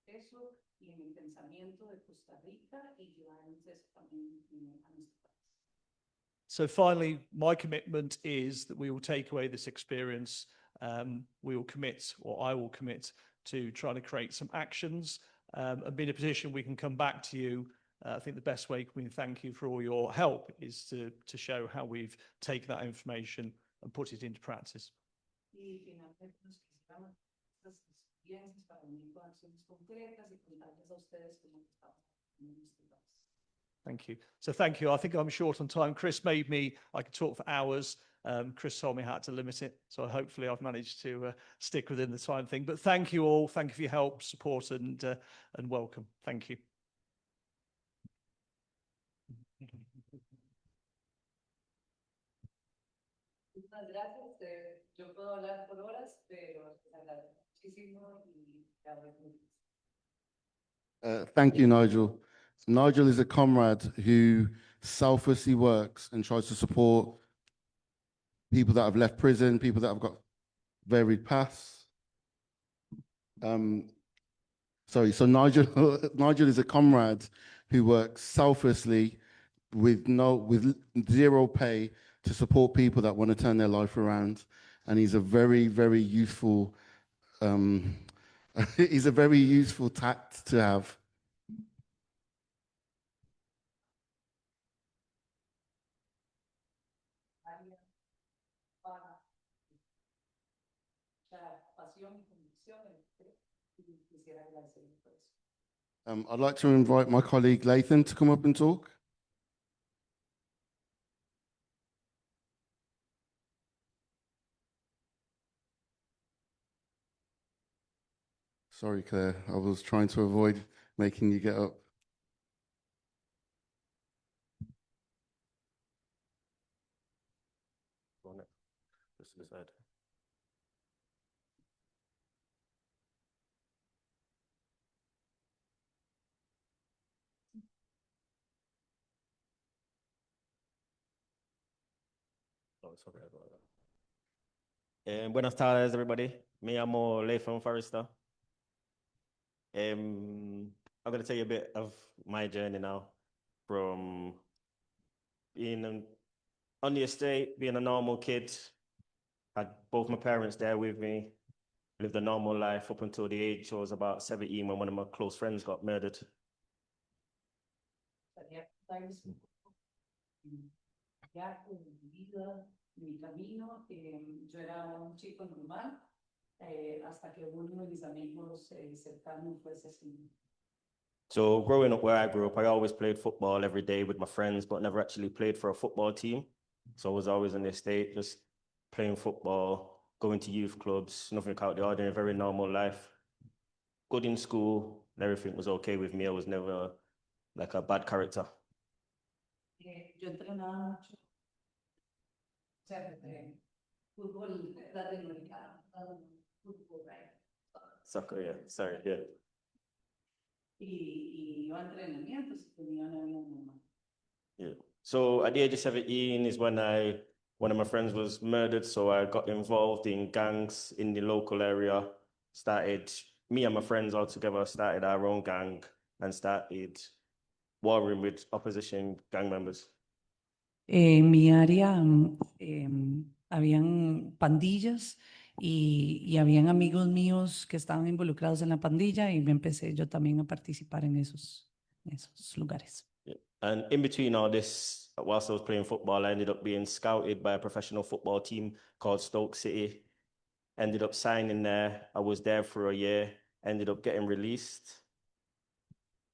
Speaker 6: Eso y en el pensamiento de Costa Rica y llevarnos eso también a nuestro país.
Speaker 8: So finally, my commitment is that we will take away this experience. We will commit, or I will commit, to trying to create some actions and be in a position we can come back to you. I think the best way we can thank you for all your help is to show how we've taken that information and put it into practice.
Speaker 6: Y finalmente nos quisiéramos estas experiencias para unir con acciones concretas y contarles a ustedes cómo estamos en nuestro país.
Speaker 8: Thank you. So thank you. I think I'm short on time. Chris made me, I could talk for hours. Chris told me how to limit it. So hopefully I've managed to stick within the time thing. But thank you all. Thank you for your help, support and welcome. Thank you.
Speaker 6: Muchas gracias. Yo puedo hablar por horas, pero les agradezco muchísimo y te agradezco.
Speaker 2: Thank you, Nigel. Nigel is a comrade who selflessly works and tries to support people that have left prison, people that have got varied paths. So Nigel is a comrade who works selflessly with zero pay to support people that want to turn their life around. And he's a very, very useful, he's a very useful tact to have. I'd like to invite my colleague Lathan to come up and talk. Sorry, Claire, I was trying to avoid making you get up.
Speaker 9: Just to the side. Oh, sorry about that. Buenas tardes, everybody. Me llamo Lathan Forrester. I'm going to tell you a bit of my journey now, from being on the estate, being a normal kid. Had both my parents there with me, lived a normal life up until the age I was about 17 when one of my close friends got murdered.
Speaker 6: Ya con mi vida, mi camino, yo era un chico normal hasta que uno de mis amigos cercanos fue asesinado.
Speaker 9: So growing up where I grew up, I always played football every day with my friends, but never actually played for a football team. So I was always in the estate, just playing football, going to youth clubs, nothing out of the ordinary, very normal life. Good in school, everything was okay with me. I was never like a bad character.
Speaker 6: Yo entrenaba mucho, o sea, fútbol latinoamericano, fútbol, right?
Speaker 9: Soccer, yeah, sorry, yeah.
Speaker 6: Y iba a entrenamientos y tenía una vida normal.
Speaker 9: Yeah. So at the age of 17 is when one of my friends was murdered. So I got involved in gangs in the local area. Me and my friends all together started our own gang and started warring with opposition gang members.
Speaker 6: En mi área habían pandillas y habían amigos míos que estaban involucrados en la pandilla y me empecé yo también a participar en esos esos lugares.
Speaker 9: And in between all this, whilst I was playing football, I ended up being scouted by a professional football team called Stoke City. Ended up signing there. I was there for a year, ended up getting released.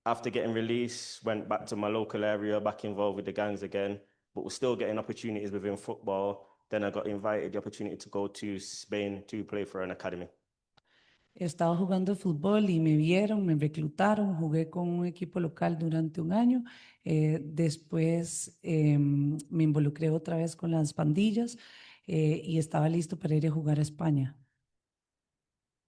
Speaker 9: After getting released, went back to my local area, back involved with the gangs again, but was still getting opportunities within football. Then I got invited the opportunity to go to Spain to play for an academy.
Speaker 6: Estaba jugando fútbol y me vieron, me reclutaron, jugué con un equipo local durante un año. Después me involucré otra vez con las pandillas y estaba listo para ir a jugar a España.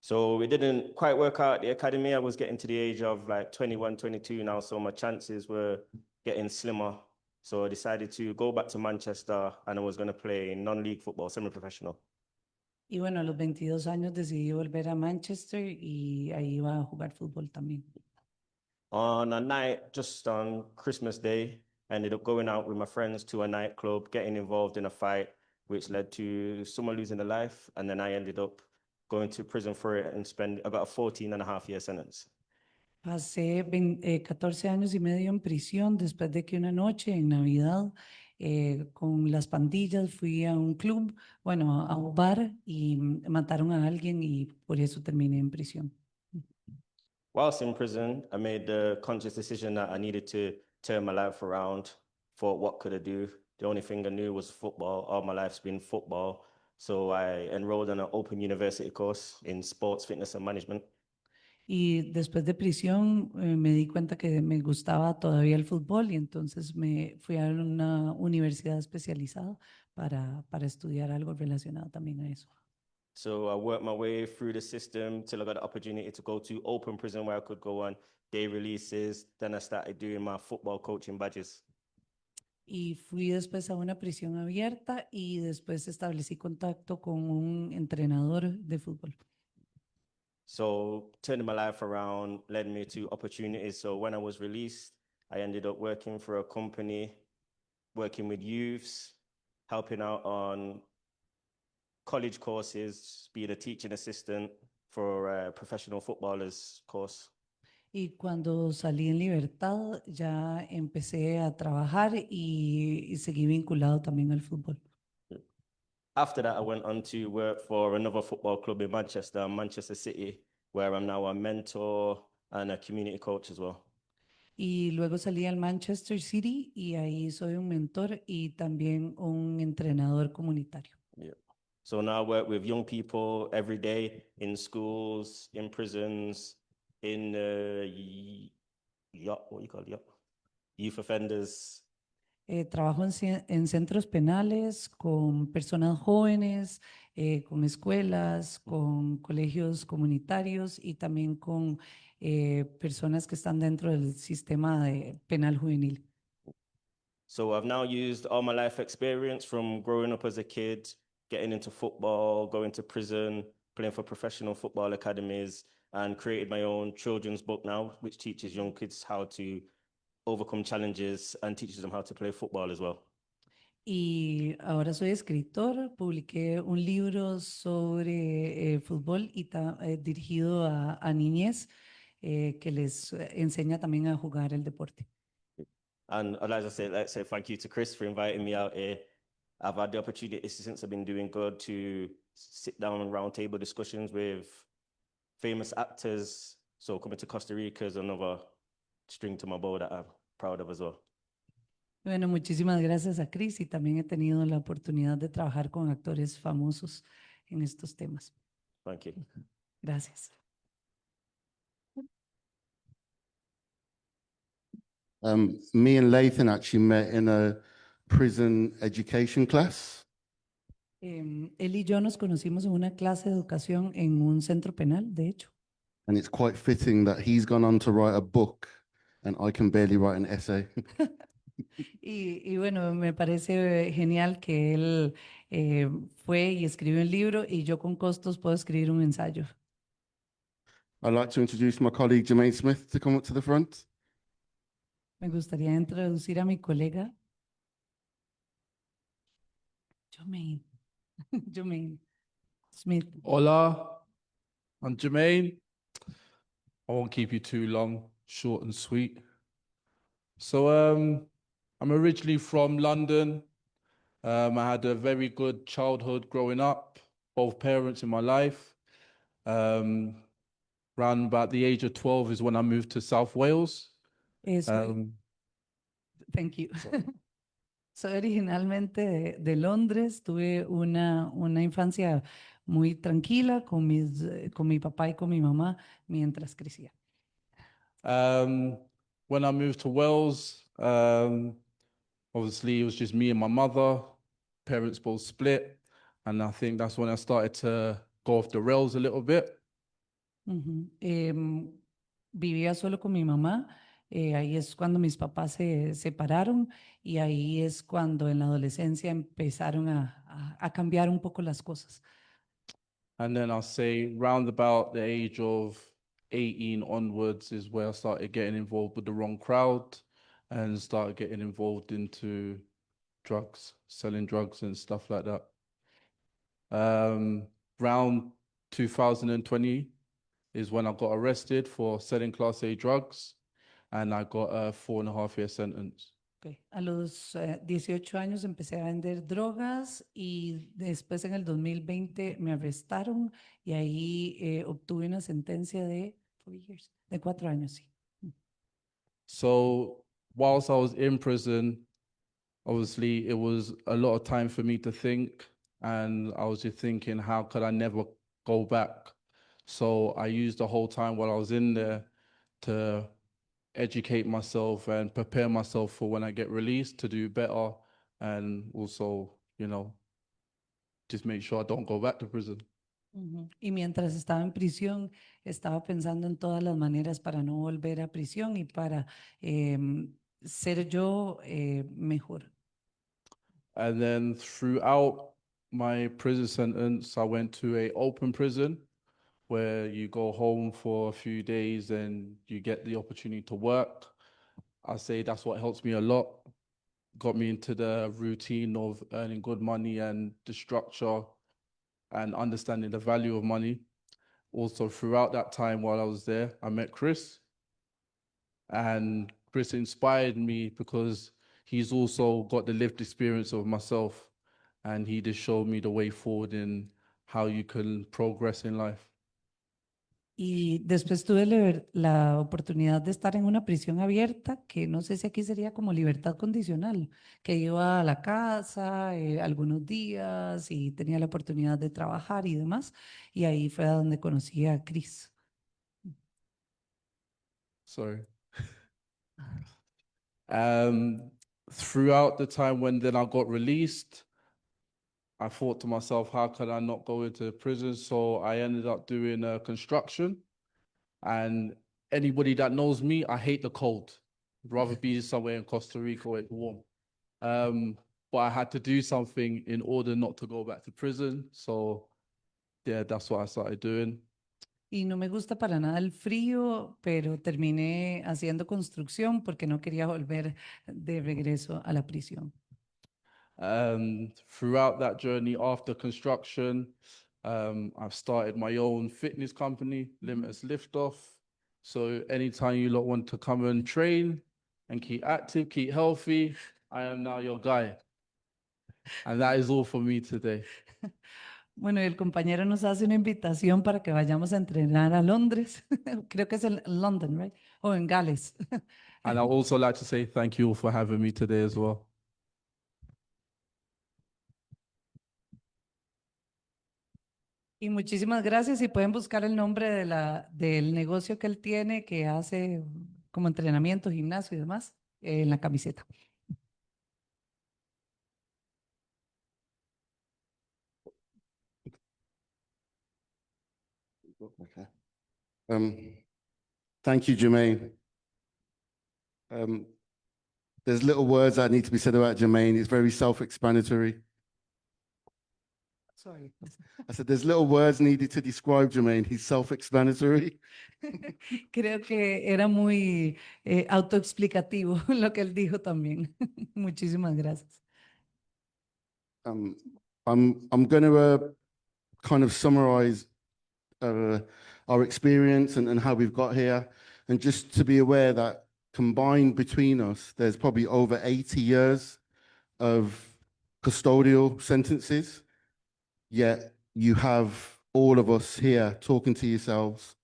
Speaker 9: So it didn't quite work out at the academy. I was getting to the age of like 21, 22 now, so my chances were getting slimmer. So I decided to go back to Manchester and I was going to play non-league football, semi-professional.
Speaker 6: Y bueno, a los 22 años decidí volver a Manchester y ahí iba a jugar fútbol también.
Speaker 9: On a night, just on Christmas Day, I ended up going out with my friends to a nightclub, getting involved in a fight, which led to someone losing their life. And then I ended up going to prison for it and I got a 14.5-year sentence.
Speaker 6: Pasé 14 años y medio en prisión después de que una noche en Navidad con las pandillas fui a un club, bueno, a un bar y mataron a alguien y por eso terminé en prisión.
Speaker 9: Whilst in prison, I made the conscious decision that I needed to turn my life around. Thought, what could I do? The only thing I knew was football. All my life's been football. So I enrolled in an open university course in sports, fitness and management.
Speaker 6: Y después de prisión me di cuenta que me gustaba todavía el fútbol y entonces me fui a una universidad especializada para estudiar algo relacionado también a eso.
Speaker 9: So I worked my way through the system till I got the opportunity to go to open prison where I could go on day releases. Then I started doing my football coaching badges.
Speaker 6: Y fui después a una prisión abierta y después establecí contacto con un entrenador de fútbol.
Speaker 9: So turning my life around led me to opportunities. So when I was released, I ended up working for a company, working with youths, helping out on college courses, being a teaching assistant for a professional footballers course.
Speaker 6: Y cuando salí en libertad ya empecé a trabajar y seguí vinculado también al fútbol.
Speaker 9: After that, I went on to work for another football club in Manchester, Manchester City, where I'm now a mentor and a community coach as well.
Speaker 6: Y luego salí al Manchester City y ahí soy un mentor y también un entrenador comunitario.
Speaker 9: Yeah. So now I work with young people every day in schools, in prisons, in youth offenders.
Speaker 6: Trabajo en centros penales con personas jóvenes, con escuelas, con colegios comunitarios y también con personas que están dentro del sistema penal juvenil.
Speaker 9: So I've now used all my life experience from growing up as a kid, getting into football, going to prison, playing for professional football academies, and created my own children's book now, which teaches young kids how to overcome challenges and teaches them how to play football as well.
Speaker 6: Y ahora soy escritor, publiqué un libro sobre fútbol y dirigido a niñez que les enseña también a jugar el deporte.
Speaker 9: And I'd like to say thank you to Chris for inviting me out here. I've had the opportunity since I've been doing good to sit down on round table discussions with famous actors. So coming to Costa Rica is another string to my bow that I'm proud of as well.
Speaker 6: Bueno, muchísimas gracias a Chris y también he tenido la oportunidad de trabajar con actores famosos en estos temas.
Speaker 9: Thank you.
Speaker 6: Gracias.
Speaker 2: Me and Lathan actually met in a prison education class.
Speaker 6: Él y yo nos conocimos en una clase de educación en un centro penal, de hecho.
Speaker 2: And it's quite fitting that he's gone on to write a book and I can barely write an essay.
Speaker 6: Y bueno, me parece genial que él fue y escribió un libro y yo con costos puedo escribir un ensayo.
Speaker 2: I'd like to introduce my colleague Jermaine Smith to come up to the front.
Speaker 6: Me gustaría introducir a mi colega Jermaine Smith.
Speaker 10: Hola, I'm Jermaine. I won't keep you too long, short and sweet. So I'm originally from London. I had a very good childhood growing up, both parents in my life. Around about the age of 12 is when I moved to South Wales.
Speaker 6: Thank you.
Speaker 10: sorry.
Speaker 6: Soy originalmente de Londres. Tuve una infancia muy tranquila con mi papá y con mi mamá mientras crecía.
Speaker 10: When I moved to Wales, obviously it was just me and my mother. Parents both split, and I think that's when I started to go off the rails a little bit.
Speaker 6: Ujú. Vivía solo con mi mamá. Ahí es cuando mis papás se separaron y ahí es cuando en la adolescencia empezaron a cambiar un poco las cosas.
Speaker 10: And then I'll say round about the age of 18 onwards is where I started getting involved with the wrong crowd and started getting involved into drugs, selling drugs and stuff like that. Around 2020 is when I got arrested for selling Class A drugs, and I got a 4.5-year sentence.
Speaker 6: Ok. A los 18 años empecé a vender drogas y después en el 2020 me arrestaron y ahí obtuve una sentencia de 4 años, sí.
Speaker 10: So whilst I was in prison, obviously it was a lot of time for me to think, and I was just thinking, how could I never go back? So I used the whole time while I was in there to educate myself and prepare myself for when I get released to do better, and also, you know, just make sure I don't go back to prison.
Speaker 6: Ujú. Y mientras estaba en prisión, estaba pensando en todas las maneras para no volver a prisión y para ser yo mejor.
Speaker 10: And then throughout my prison sentence, I went to an open prison where you go home for a few days and you get the opportunity to work. I say that's what helps me a lot. Got me into the routine of earning good money and the structure and understanding the value of money. Also, throughout that time while I was there, I met Chris. And Chris inspired me because he's also got the lived experience of myself. And he just showed me the way forward in how you can progress in life.
Speaker 6: Y después tuve la oportunidad de estar en una prisión abierta, que no sé si aquí sería como libertad condicional, que iba a la casa algunos días y tenía la oportunidad de trabajar y demás. Y ahí fue a donde conocí a Chris.
Speaker 10: Sorry. Throughout the time when then I got released, I thought to myself, how could I not go into prison? So I ended up doing construction. And anybody that knows me, I hate the cold. I'd rather be somewhere in Costa Rica where it's warm. But I had to do something in order not to go back to prison. So yeah, that's what I started doing.
Speaker 6: Y no me gusta para nada el frío, pero terminé haciendo construcción porque no quería volver de regreso a la prisión.
Speaker 10: Throughout that journey after construction, I've started my own fitness company, Limitless Liftoff. So anytime you lot want to come and train and keep active, keep healthy, I am now your guy. And that is all for me today.
Speaker 6: Bueno, y el compañero nos hace una invitación para que vayamos a entrenar a Londres. Creo que es en London, right? O en Gales.
Speaker 10: And I'd also like to say thank you all for having me today as well.
Speaker 6: Y muchísimas gracias. Y pueden buscar el nombre del negocio que él tiene, que hace como entrenamiento, gimnasio y demás, en la camiseta.
Speaker 2: Okay. Thank you, Jermaine. There's little words that need to be said about Jermaine. It's very self-explanatory.
Speaker 6: Sorry.
Speaker 2: I said there's little words needed to describe Jermaine. He's self-explanatory.
Speaker 6: Creo que era muy autoexplicativo lo que él dijo también. Muchísimas gracias.
Speaker 2: I'm going to kind of summarize our experience and how we've got here, and just to be aware that combined between us, there's probably over 80 years of custodial sentences, yet you have all of us here talking to yourselves,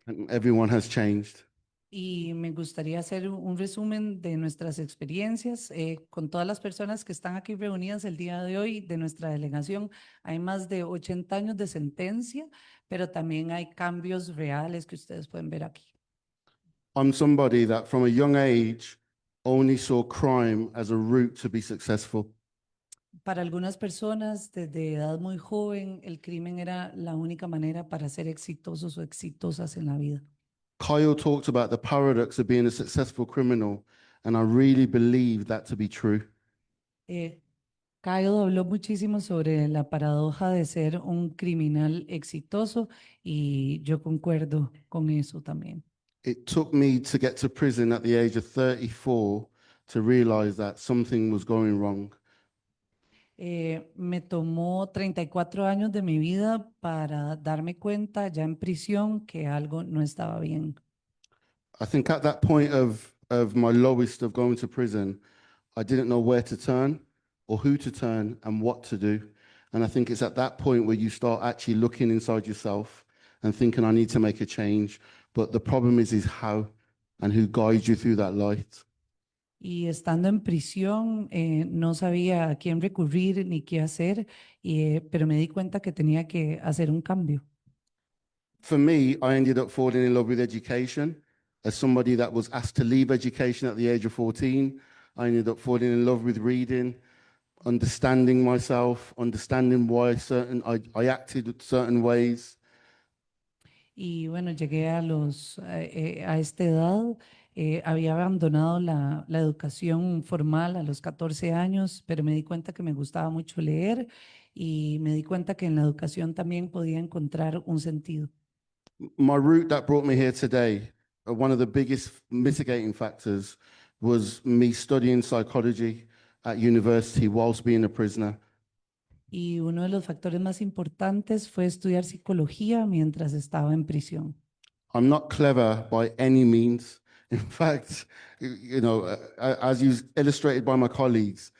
Speaker 2: and everyone has changed.
Speaker 6: Y me gustaría hacer un resumen de nuestras experiencias con todas las personas que están aquí reunidas el día de hoy de nuestra delegación. Hay más de 80 años de sentencia, pero también hay cambios reales que ustedes pueden ver aquí.
Speaker 2: I'm somebody that from a young age only saw crime as a route to be successful.
Speaker 6: Para algunas personas, desde edad muy joven, el crimen era la única manera para ser exitosos o exitosas en la vida.
Speaker 2: Kyle talked about the paradox of being a successful criminal, and I really believe that to be true.
Speaker 6: Kyle habló muchísimo sobre la paradoja de ser un criminal exitoso y yo concuerdo con eso también.
Speaker 2: It took me to get to prison at the age of 34 to realize that something was going wrong.
Speaker 6: Me tomó 34 años de mi vida para darme cuenta ya en prisión que algo no estaba bien.
Speaker 2: I think at that point of my lowest of going to prison, I didn't know where to turn or who to turn and what to do. And I think it's at that point where you start actually looking inside yourself and thinking, I need to make a change. But the problem is how and who guides you through that light.
Speaker 6: Y estando en prisión, no sabía a quién recurrir ni qué hacer, pero me di cuenta que tenía que hacer un cambio.
Speaker 2: For me, I ended up falling in love with education. As somebody that was asked to leave education at the age of 14, I ended up falling in love with reading, understanding myself, understanding why I acted certain ways.
Speaker 6: Y bueno, llegué a esta edad, había abandonado la educación formal a los 14 años, pero me di cuenta que me gustaba mucho leer y me di cuenta que en la educación también podía encontrar un sentido.
Speaker 2: My route that brought me here today, one of the biggest mitigating factors was me studying psychology at university whilst being a prisoner.
Speaker 6: Y uno de los factores más importantes fue estudiar psicología mientras estaba en prisión.
Speaker 2: I'm not clever by any means. In fact, as you illustrated by my colleagues,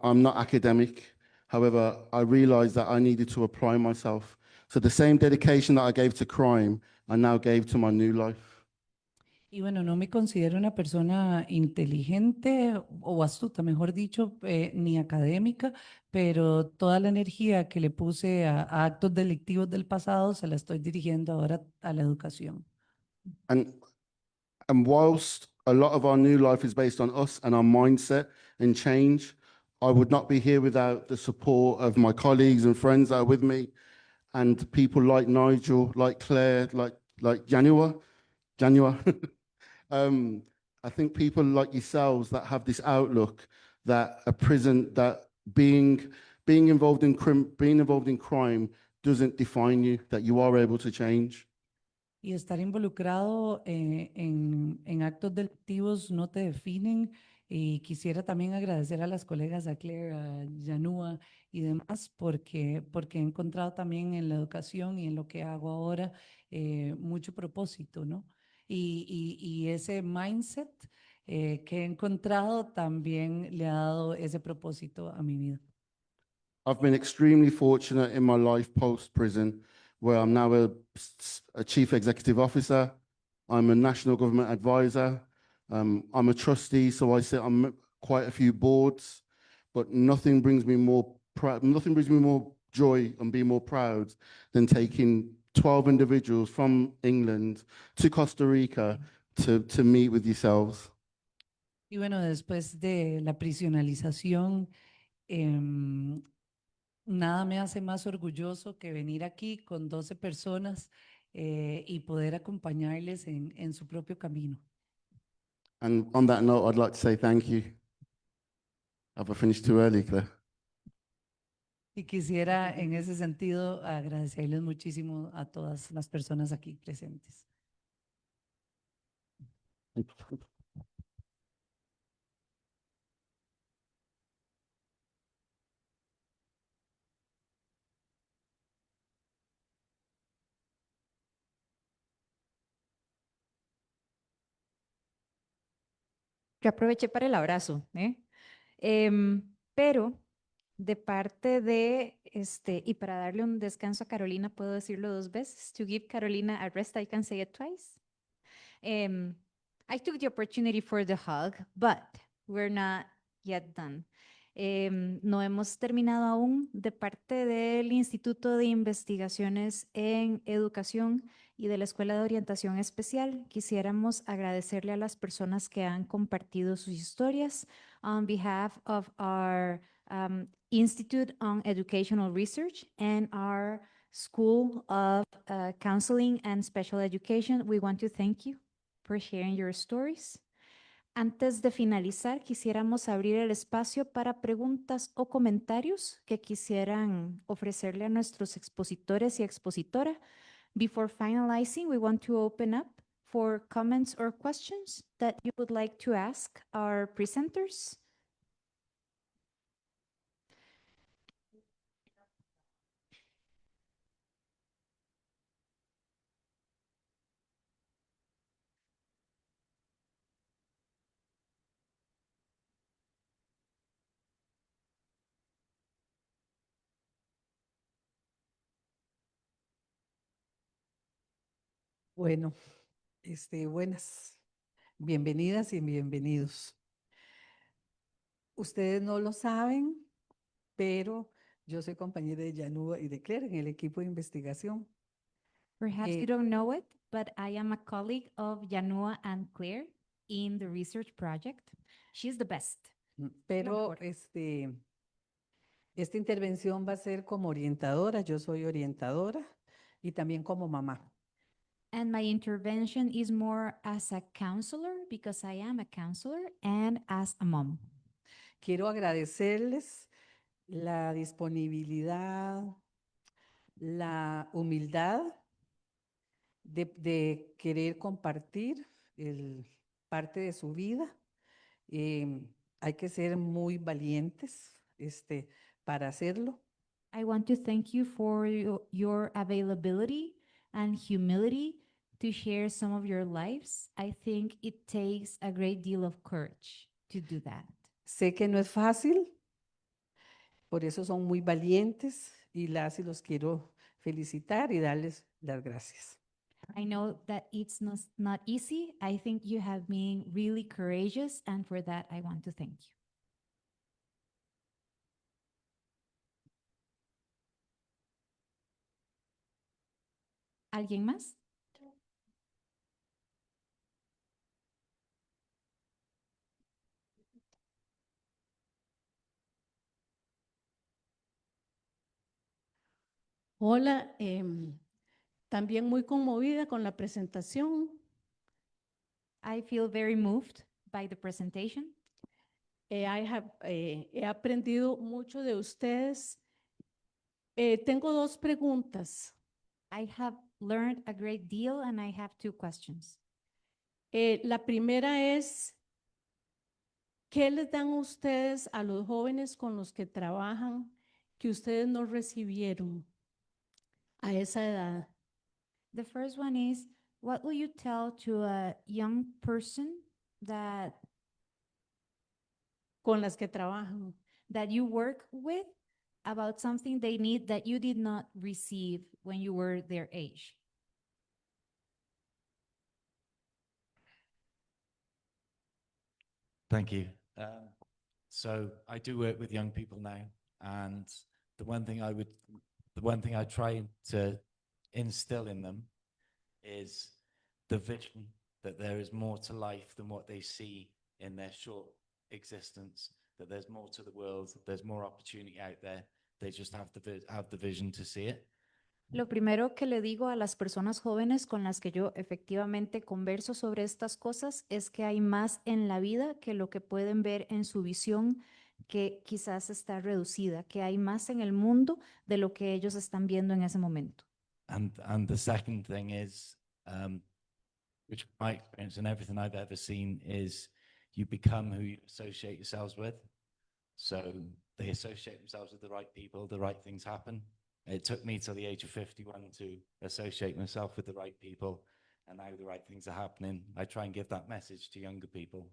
Speaker 2: I'm not academic. However, I realized that I needed to apply myself. So the same dedication that I gave to crime, I now gave to my new life.
Speaker 6: Y bueno, no me considero una persona inteligente o astuta, mejor dicho, ni académica, pero toda la energía que le puse a actos delictivos del pasado se la estoy dirigiendo ahora a la educación.
Speaker 2: And whilst a lot of our new life is based on us and our mindset and change, I would not be here without the support of my colleagues and friends that are with me, and people like Nigel, like Claire, like Janua. I think people like yourselves that have this outlook that a prison, that being involved in crime doesn't define you, that you are able to change.
Speaker 6: Y estar involucrado en actos delictivos no te definen. Y quisiera también agradecer a las colegas, a Claire, a Yanua y demás, porque he encontrado también en la educación y en lo que hago ahora mucho propósito, ¿no? Y ese mindset que he encontrado también le ha dado ese propósito a mi vida.
Speaker 2: I've been extremely fortunate in my life post-prison, where I'm now a chief executive officer. I'm a national government advisor. I'm a trustee, so I sit on quite a few boards, but nothing brings me more joy and be more proud than taking 12 individuals from England to Costa Rica to meet with yourselves.
Speaker 6: Y bueno, después de la prisionalización, nada me hace más orgulloso que venir aquí con 12 personas y poder acompañarles en su propio camino.
Speaker 2: And on that note, I'd like to say thank you. Have I finished too early, Claire?
Speaker 6: Y quisiera en ese sentido agradecerles muchísimo a todas las personas aquí presentes.
Speaker 11: Yo aproveché para el abrazo, ¿eh? Pero de parte de, y para darle un descanso a Carolina, puedo decirlo 2 veces. To give Carolina a rest, I can say it twice. I took the opportunity for the hug, but we're not yet done. No hemos terminado aún. De parte del Instituto de Investigaciones en Educación y de la Escuela de Orientación Especial, quisiéramos agradecerle a las personas que han compartido sus historias. On behalf of our Institute on Educational Research and our School of Counseling and Special Education, we want to thank you for sharing your stories. Antes de finalizar, quisiéramos abrir el espacio para preguntas o comentarios que quisieran ofrecerle a nuestros expositores y expositora. Before finalizing, we want to open up for comments or questions that you would like to ask our presenters.
Speaker 6: Bueno, buenas, bienvenidas y bienvenidos. Ustedes no lo saben, pero yo soy compañera de Yanúa y de Claire en el equipo de investigación.
Speaker 11: Perhaps you don't know it, but I am a colleague of Yanua and Claire in the research project. She's the best.
Speaker 6: Pero
Speaker 11: mejor.
Speaker 6: esta intervención va a ser como orientadora, yo soy orientadora y también como mamá.
Speaker 11: And my intervention is more as a counselor because I am a counselor and as a mom.
Speaker 6: Quiero agradecerles la disponibilidad, la humildad de querer compartir parte de su vida. Hay que ser muy valientes para hacerlo.
Speaker 11: I want to thank you for your availability and humility to share some of your lives. I think it takes a great deal of courage to do that.
Speaker 6: Sé que no es fácil, por eso son muy valientes y los quiero felicitar y darles las gracias.
Speaker 11: I know that it's not easy. I think you have been really courageous, and for that, I want to thank you. ¿Alguien más?
Speaker 12: Hola, también muy conmovida con la presentación.
Speaker 11: I feel very moved by the presentation.
Speaker 12: He aprendido mucho de ustedes. Tengo 2 preguntas.
Speaker 11: I have learned a great deal, and I have 2 questions.
Speaker 12: La primera es, ¿qué les dan ustedes a los jóvenes con los que trabajan que ustedes no recibieron a esa edad?
Speaker 11: The first one is, what will you tell to a young person
Speaker 12: Con las que trabajan.
Speaker 11: that you work with about something they need that you did not receive when you were their age?
Speaker 7: Thank you. So I do work with young people now, and the one thing I try to instill in them is the vision that there is more to life than what they see in their short existence, that there's more to the world, there's more opportunity out there. They just have the vision to see it.
Speaker 11: Lo primero que le digo a las personas jóvenes con las que yo efectivamente converso sobre estas cosas es que hay más en la vida que lo que pueden ver en su visión, que quizás está reducida, que hay más en el mundo de lo que ellos están viendo en ese momento.
Speaker 7: And the second thing is, which my experience and everything I've ever seen is, you become who you associate yourselves with. So they associate themselves with the right people, the right things happen. It took me till the age of 51 to associate myself with the right people, and now the right things are happening. I try and give that message to younger people.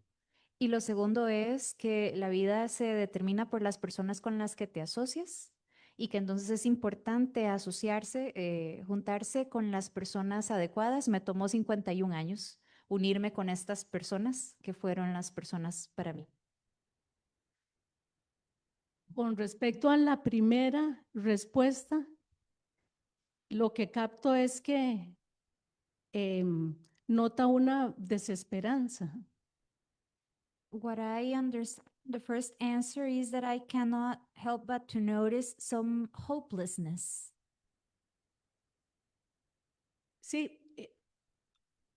Speaker 11: Y lo segundo es que la vida se determina por las personas con las que te asocias y que entonces es importante asociarse, juntarse con las personas adecuadas. Me tomó 51 años unirme con estas personas que fueron las personas para mí.
Speaker 12: Con respecto a la primera respuesta, lo que capto es que nota una desesperanza.
Speaker 11: What I understand, the first answer is that I cannot help but to notice some hopelessness.
Speaker 12: Sí,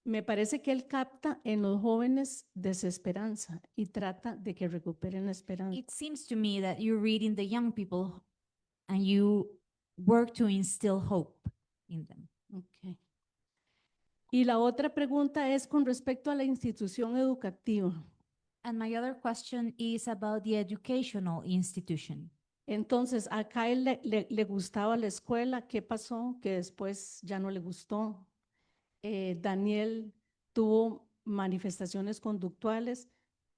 Speaker 12: me parece que él capta en los jóvenes desesperanza y trata de que recuperen la esperanza.
Speaker 11: It seems to me that you're reading the young people and you work to instill hope in them.
Speaker 12: Okay. Y la otra pregunta es con respecto a la institución educativa.
Speaker 11: And my other question is about the educational institution.
Speaker 12: Entonces, acá él le gustaba la escuela. ¿Qué pasó? Que después ya no le gustó. Daniel tuvo manifestaciones conductuales.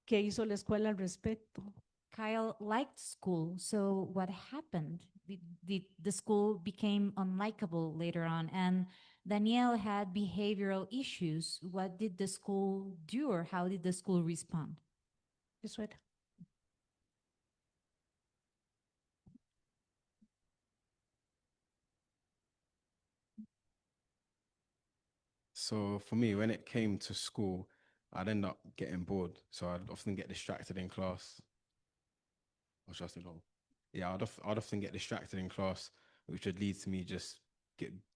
Speaker 12: ¿Qué hizo la escuela al respecto?
Speaker 11: Kyle liked school, so what happened? The school became unlikable later on, and Danielle had behavioral issues. What did the school do, or how did the school respond?
Speaker 12: Eso era.
Speaker 4: So for me, when it came to school, I'd end up getting bored. So I'd often get distracted in class. Or should I say no? Yeah, I'd often get distracted in class, which would lead to me just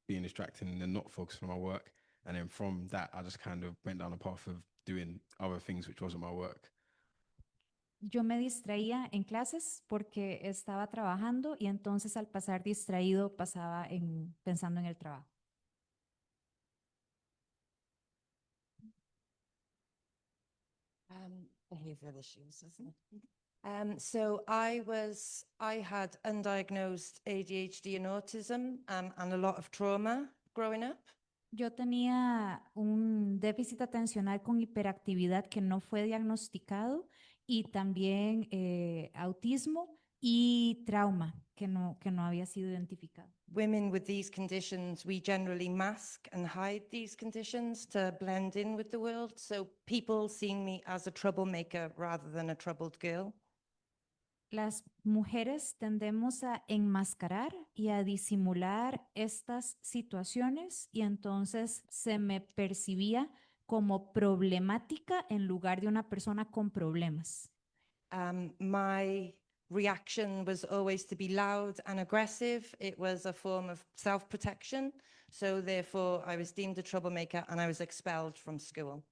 Speaker 4: being distracted and then not focusing on my work. And then from that, I just kind of went down a path of doing other things which wasn't my work.
Speaker 11: Yo me distraía en clases porque estaba trabajando y entonces al pasar distraído pasaba pensando en el trabajo.
Speaker 5: Behavioral issues, isn't it? So I had undiagnosed ADHD and autism and a lot of trauma growing up.
Speaker 11: Yo tenía un déficit atencional con hiperactividad que no fue diagnosticado y también autismo y trauma que no había sido identificado.
Speaker 5: Women with these conditions, we generally mask and hide these conditions to blend in with the world. So people seeing me as a troublemaker rather than a troubled girl.
Speaker 11: Las mujeres tendemos a enmascarar y a disimular estas situaciones y entonces se me percibía como problemática en lugar de una persona con problemas.
Speaker 5: My reaction was always to be loud and aggressive. It was a form of self-protection. So therefore, I was deemed a troublemaker and I was expelled from school.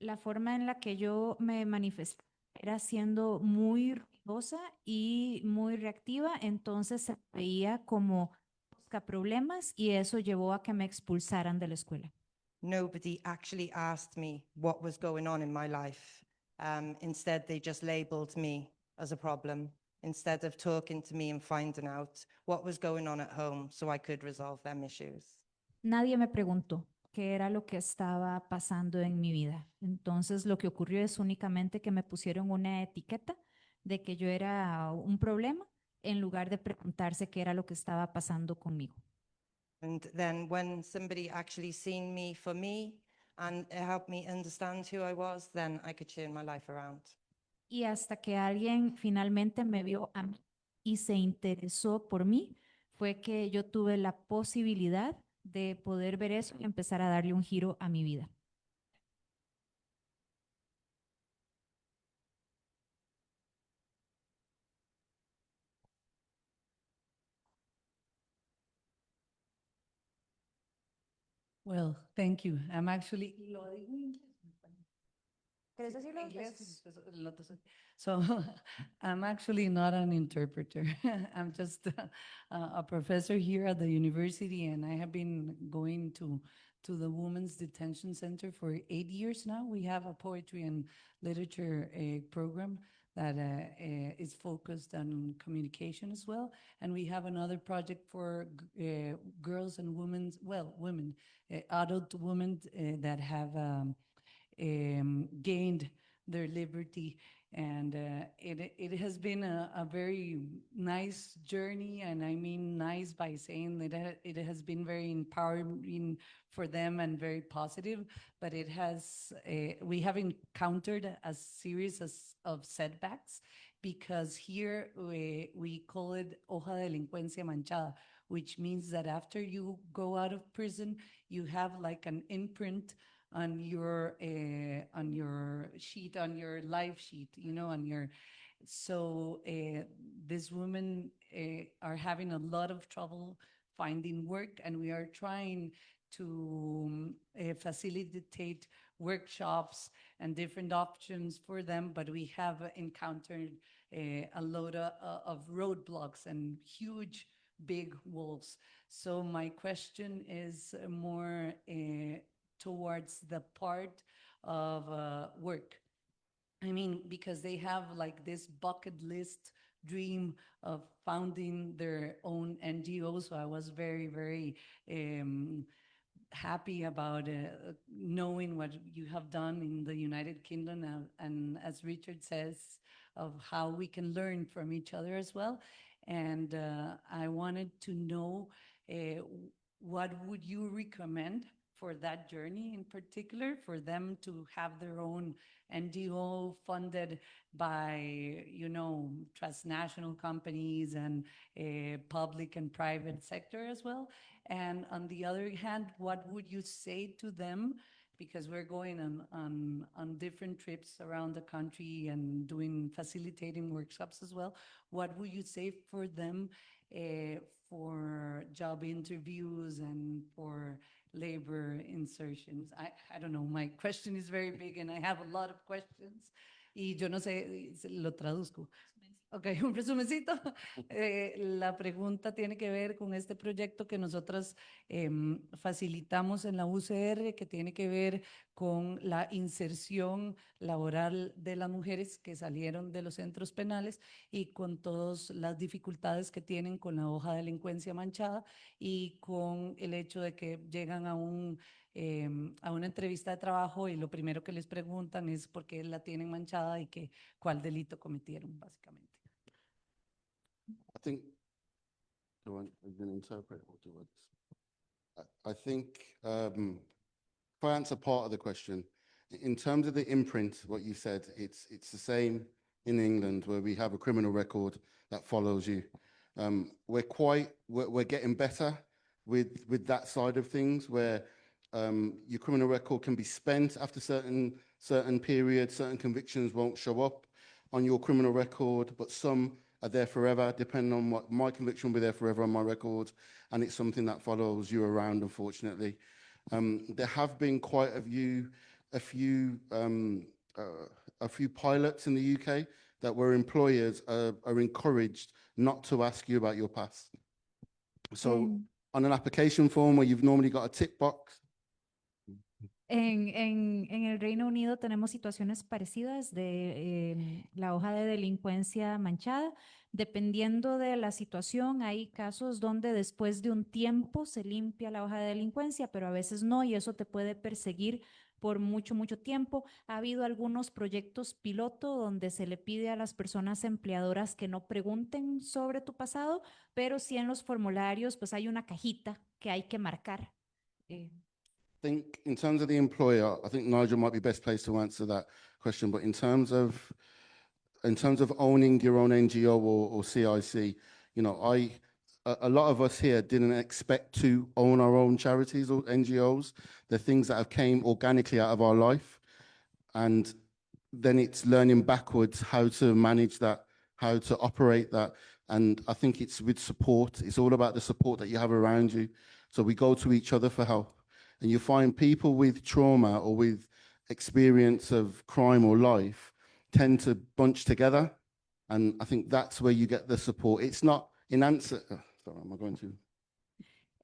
Speaker 11: La forma en la que yo me manifestaba era siendo muy ruidosa y muy reactiva, entonces se veía como busca problemas y eso llevó a que me expulsaran de la escuela.
Speaker 5: Nobody actually asked me what was going on in my life. Instead, they just labeled me as a problem instead of talking to me and finding out what was going on at home so I could resolve them issues.
Speaker 11: Nadie me preguntó qué era lo que estaba pasando en mi vida. Entonces, lo que ocurrió es únicamente que me pusieron una etiqueta de que yo era un problema en lugar de preguntarse qué era lo que estaba pasando conmigo.
Speaker 5: And then when somebody actually seen me for me and helped me understand who I was, then I could turn my life around.
Speaker 11: Y hasta que alguien finalmente me vio a mí y se interesó por mí, fue que yo tuve la posibilidad de poder ver eso y empezar a darle un giro a mi vida.
Speaker 6: Well, thank you. I'm actually, lo digo en inglés.
Speaker 11: ¿Quieres decirlo?
Speaker 6: So I'm actually not an interpreter. I'm just a professor here at the university, and I have been going to the Women's Detention Center for 8 years now. We have a poetry and literature program that is focused on communication as well. And we have another project for girls and women, adult women that have gained their liberty. And it has been a very nice journey, and I mean nice by saying that it has been very empowering for them and very positive, but it has, we have encountered a series of setbacks, because here we call it hoja de delincuencia manchada, which means that after you go out of prison, you have like an imprint on your sheet, on your life sheet, you know, on your. So these women are having a lot of trouble finding work, and we are trying to facilitate workshops and different options for them, but we have encountered a lot of roadblocks and huge, big walls. So my question is more towards the part of work. I mean, because they have like this bucket list dream of founding their own NGO. So I was very, very happy about knowing what you have done in the United Kingdom, and as Richard says, of how we can learn from each other as well. And I wanted to know what would you recommend for that journey in particular, for them to have their own NGO funded by, you know, transnational companies and public and private sector as well? And on the other hand, what would you say to them? Because we're going on different trips around the country and facilitating workshops as well. What would you say for them for job interviews and for labor insertions? I don't know, my question is very big and I have a lot of questions. Y yo no sé, lo traduzco. Ok, un resumencito. La pregunta tiene que ver con este proyecto que nosotras facilitamos en la UCR, que tiene que ver con la inserción laboral de las mujeres que salieron de los centros penales y con todas las dificultades que tienen con la hoja de delincuencia manchada y con el hecho de que llegan a una entrevista de trabajo y lo primero que les preguntan es por qué la tienen manchada y cuál delito cometieron, básicamente.
Speaker 2: I think, do I even interpret or do I just? I think, if I answer part of the question, in terms of the imprint, what you said, it's the same in England where we have a criminal record that follows you. We're getting better with that side of things, where your criminal record can be spent after certain periods, certain convictions won't show up on your criminal record, but some are there forever, depending on what my conviction will be there forever on my record, and it's something that follows you around, unfortunately. There have been quite a few pilots in the UK that where employers are encouraged not to ask you about your past. So on an application form where you've normally got a tick box.
Speaker 11: En el Reino Unido tenemos situaciones parecidas de la hoja de delincuencia manchada. Dependiendo de la situación, hay casos donde después de un tiempo se limpia la hoja de delincuencia, pero a veces no, y eso te puede perseguir por mucho, mucho tiempo. Ha habido algunos proyectos piloto donde se le pide a las personas empleadoras que no pregunten sobre tu pasado, pero sí en los formularios pues hay una cajita que hay que marcar.
Speaker 2: I think in terms of the employer, I think Nigel might be best placed to answer that question. But in terms of owning your own NGO or CIC, you know, a lot of us here didn't expect to own our own charities or NGOs. They're things that have came organically out of our life, and then it's learning backwards how to manage that, how to operate that. And I think it's with support. It's all about the support that you have around you. So we go to each other for help. And you find people with trauma or with experience of crime or life tend to bunch together. And I think that's where you get the support. It's not in answer. Sorry, am I going to?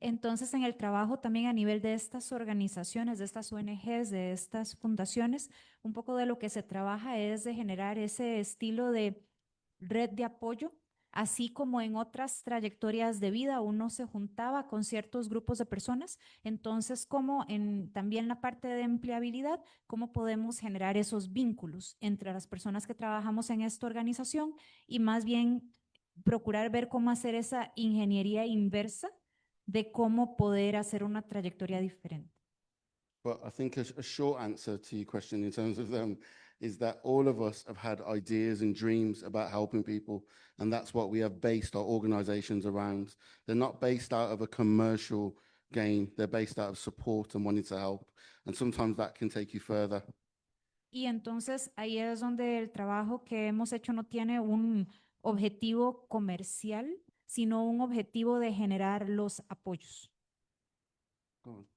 Speaker 11: Entonces, en el trabajo también a nivel de estas organizaciones, de estas ONGs, de estas fundaciones, un poco de lo que se trabaja es de generar ese estilo de red de apoyo
Speaker 1: Así como en otras trayectorias de vida uno se juntaba con ciertos grupos de personas, entonces como en también la parte de empleabilidad, cómo podemos generar esos vínculos entre las personas que trabajamos en esta organización y más bien procurar ver cómo hacer esa ingeniería inversa de cómo poder hacer una trayectoria diferente.
Speaker 2: But I think a short answer to your question in terms of them is that all of us have had ideas and dreams about helping people, and that's what we have based our organizations around. They're not based out of a commercial gain, they're based out of support and wanting to help, and sometimes that can take you further.
Speaker 1: Y entonces ahí es donde el trabajo que hemos hecho no tiene un objetivo comercial, sino un objetivo de generar los apoyos.
Speaker 2: Go on.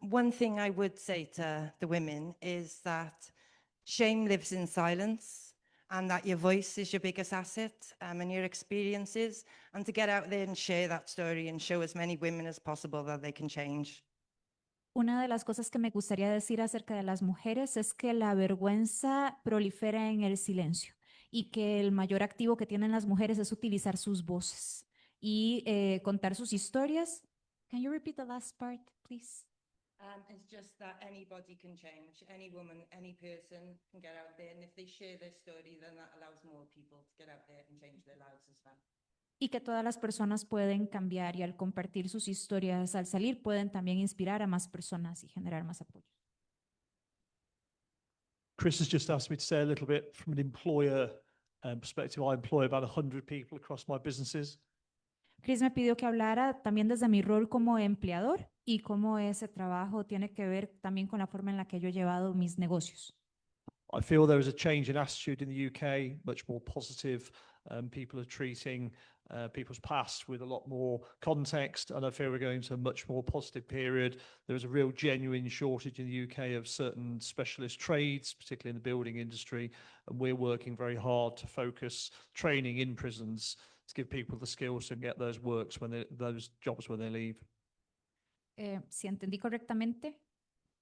Speaker 5: One thing I would say to the women is that shame lives in silence and that your voice is your biggest asset and your experiences, and to get out there and share that story and show as many women as possible that they can change.
Speaker 1: Una de las cosas que me gustaría decir acerca de las mujeres es que la vergüenza prolifera en el silencio y que el mayor activo que tienen las mujeres es utilizar sus voces y contar sus historias. Can you repeat the last part, please?
Speaker 5: It's just that anybody can change. Any woman, any person can get out there, and if they share their story, then that allows more people to get out there and change their lives as well.
Speaker 1: Y que todas las personas pueden cambiar y al compartir sus historias al salir pueden también inspirar a más personas y generar más apoyo.
Speaker 8: Chris has just asked me to say a little bit from an employer perspective. I employ about 100 people across my businesses.
Speaker 1: Chris me pidió que hablara también desde mi rol como empleador y cómo ese trabajo tiene que ver también con la forma en la que yo he llevado mis negocios.
Speaker 8: I feel there is a change in attitude in the UK, much more positive. People are treating people's past with a lot more context, and I feel we're going to a much more positive period. There is a real genuine shortage in the UK of certain specialist trades, particularly in the building industry, and we're working very hard to focus training in prisons to give people the skills to get those those jobs when they leave.
Speaker 1: Si entendí correctamente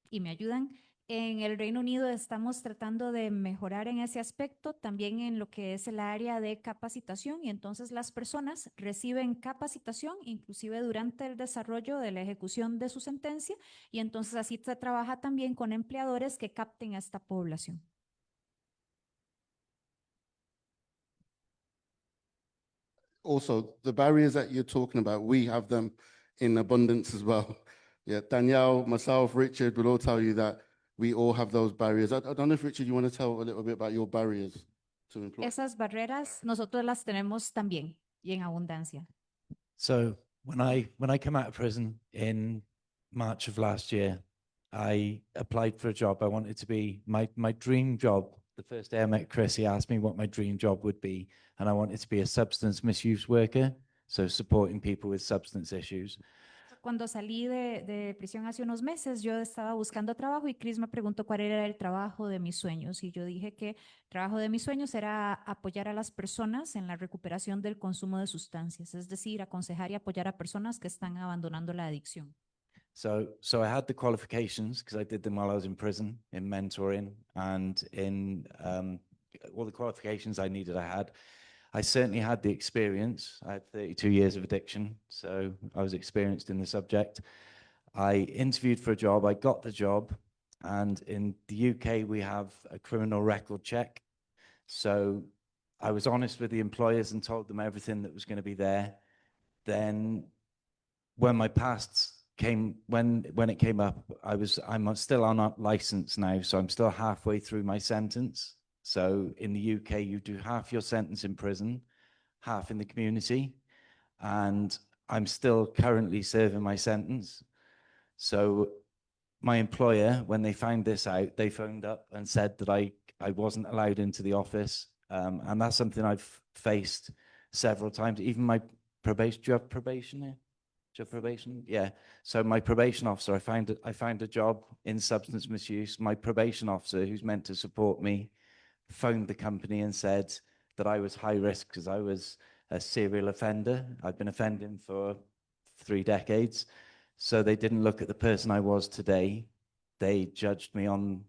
Speaker 1: y me ayudan, en el Reino Unido estamos tratando de mejorar en ese aspecto, también en lo que es el área de capacitación, y entonces las personas reciben capacitación inclusive durante el desarrollo de la ejecución de su sentencia, y entonces así se trabaja también con empleadores que capten a esta población.
Speaker 2: Also, the barriers that you're talking about, we have them in abundance as well. Yeah, Danielle, myself, Richard will all tell you that we all have those barriers. I don't know if, Richard, you want to tell a little bit about your barriers to employ.
Speaker 1: Esas barreras nosotros las tenemos también y en abundancia.
Speaker 7: So when I came out of prison in March of last year, I applied for a job. I wanted to be my dream job. The first day I met Chris, he asked me what my dream job would be, and I wanted to be a substance misuse worker, so supporting people with substance issues.
Speaker 1: Cuando salí de prisión hace unos meses, yo estaba buscando trabajo y Chris me preguntó cuál era el trabajo de mis sueños, y yo dije que el trabajo de mis sueños era apoyar a las personas en la recuperación del consumo de sustancias, es decir, aconsejar y apoyar a personas que están abandonando la adicción.
Speaker 7: So I had the qualifications because I did them while I was in prison in mentoring and in all the qualifications I needed. I certainly had the experience. I had 32 years of addiction, so I was experienced in the subject. I interviewed for a job, I got the job, and in the UK we have a criminal record check. So I was honest with the employers and told them everything that was going to be there. Then when my past came, when it came up, I'm still on a license now, so I'm still halfway through my sentence. So in the UK, you do half your sentence in prison, half in the community, and I'm still currently serving my sentence. So my employer, when they found this out, they phoned up and said that I wasn't allowed into the office, and that's something I've faced several times. Even my probation, do you have probation here? Do you have probation? Yeah. So my probation officer, I found a job in substance misuse. My probation officer, who's meant to support me, phoned the company and said that I was high risk because I was a serial offender. I'd been offending for 3 decades. So they didn't look at the person I was today. They judged me on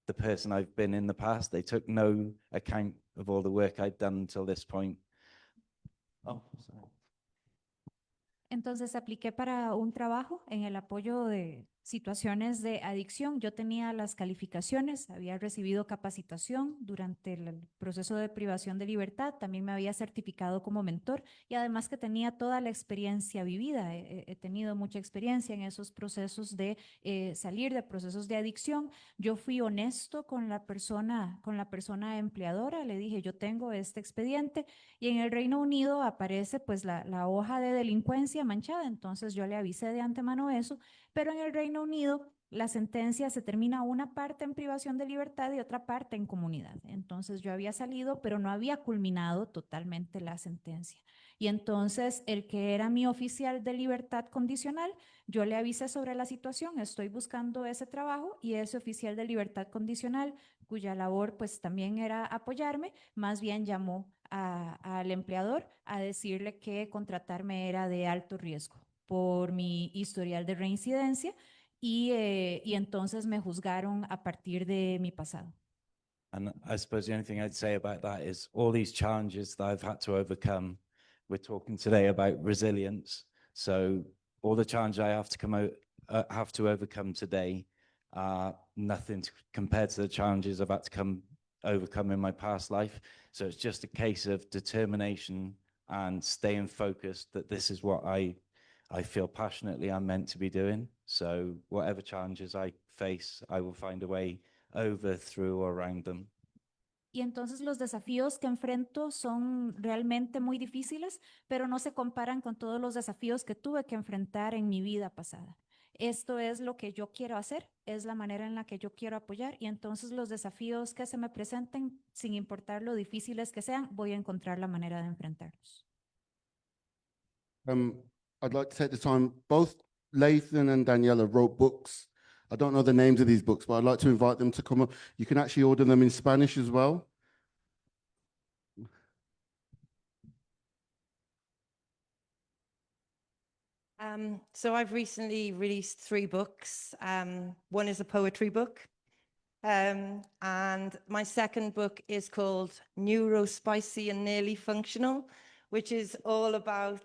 Speaker 7: the person I've been in the past. They took no account of all the work I'd done until this point. Oh, sorry.
Speaker 11: Entonces apliqué para un trabajo en el apoyo de situaciones de adicción. Yo tenía las calificaciones, había recibido capacitación durante el proceso de privación de libertad, también me había certificado como mentor y además que tenía toda la experiencia vivida. He tenido mucha experiencia en esos procesos de salir de procesos de adicción. Yo fui honesto con la persona empleadora, le dije yo tengo este expediente y en el Reino Unido aparece pues la hoja de delincuencia manchada, entonces yo le avisé de antemano eso, pero en el Reino Unido la sentencia se termina una parte en privación de libertad y otra parte en comunidad. Entonces yo había salido, pero no había culminado totalmente la sentencia. Y entonces el que era mi oficial de libertad condicional, yo le avisé sobre la situación, estoy buscando ese trabajo y ese oficial de libertad condicional, cuya labor pues también era apoyarme, más bien llamó al empleador a decirle que contratarme era de alto riesgo por mi historial de reincidencia y entonces me juzgaron a partir de mi pasado.
Speaker 7: And I suppose the only thing I'd say about that is all these challenges that I've had to overcome. We're talking today about resilience. So all the challenges I have to overcome today are nothing compared to the challenges I've had to overcome in my past life. So it's just a case of determination and staying focused that this is what I feel passionately I'm meant to be doing. So whatever challenges I face, I will find a way over, through, or around them.
Speaker 11: Y entonces los desafíos que enfrento son realmente muy difíciles, pero no se comparan con todos los desafíos que tuve que enfrentar en mi vida pasada. Esto es lo que yo quiero hacer, es la manera en la que yo quiero apoyar y entonces los desafíos que se me presenten, sin importar lo difíciles que sean, voy a encontrar la manera de enfrentarlos.
Speaker 2: I'd like to take the time, both Lathan and Daniela wrote books. I don't know the names of these books, but I'd like to invite them to come up. You can actually order them in Spanish as well.
Speaker 5: So I've recently released 3 books. One is a poetry book. And my second book is called Neurospicy and Nearly Functional, which is all about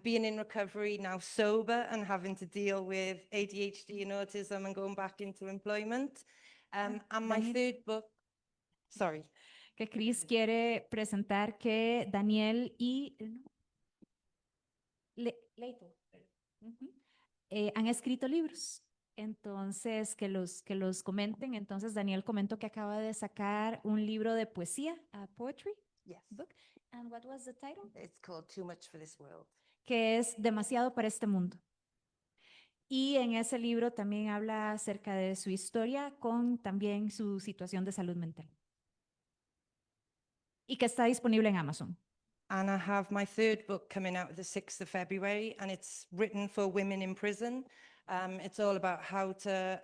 Speaker 5: being in recovery now sober and having to deal with ADHD and autism and going back into employment. And my
Speaker 11: Daniel.
Speaker 5: third book, sorry.
Speaker 11: Que Chris quiere presentar que Daniel y Leito han escrito libros. Entonces, que los comenten. Entonces, Daniel comentó que acaba de sacar un libro de poesía, a poetry
Speaker 5: Yes.
Speaker 11: book. And what was the title?
Speaker 5: It's called Too Much for This World.
Speaker 11: Que es Demasiado para este mundo. Y en ese libro también habla acerca de su historia con también su situación de salud mental. Y que está disponible en Amazon.
Speaker 5: And I have my third book coming out the 6th of February, and it's written for women in prison. It's all about how to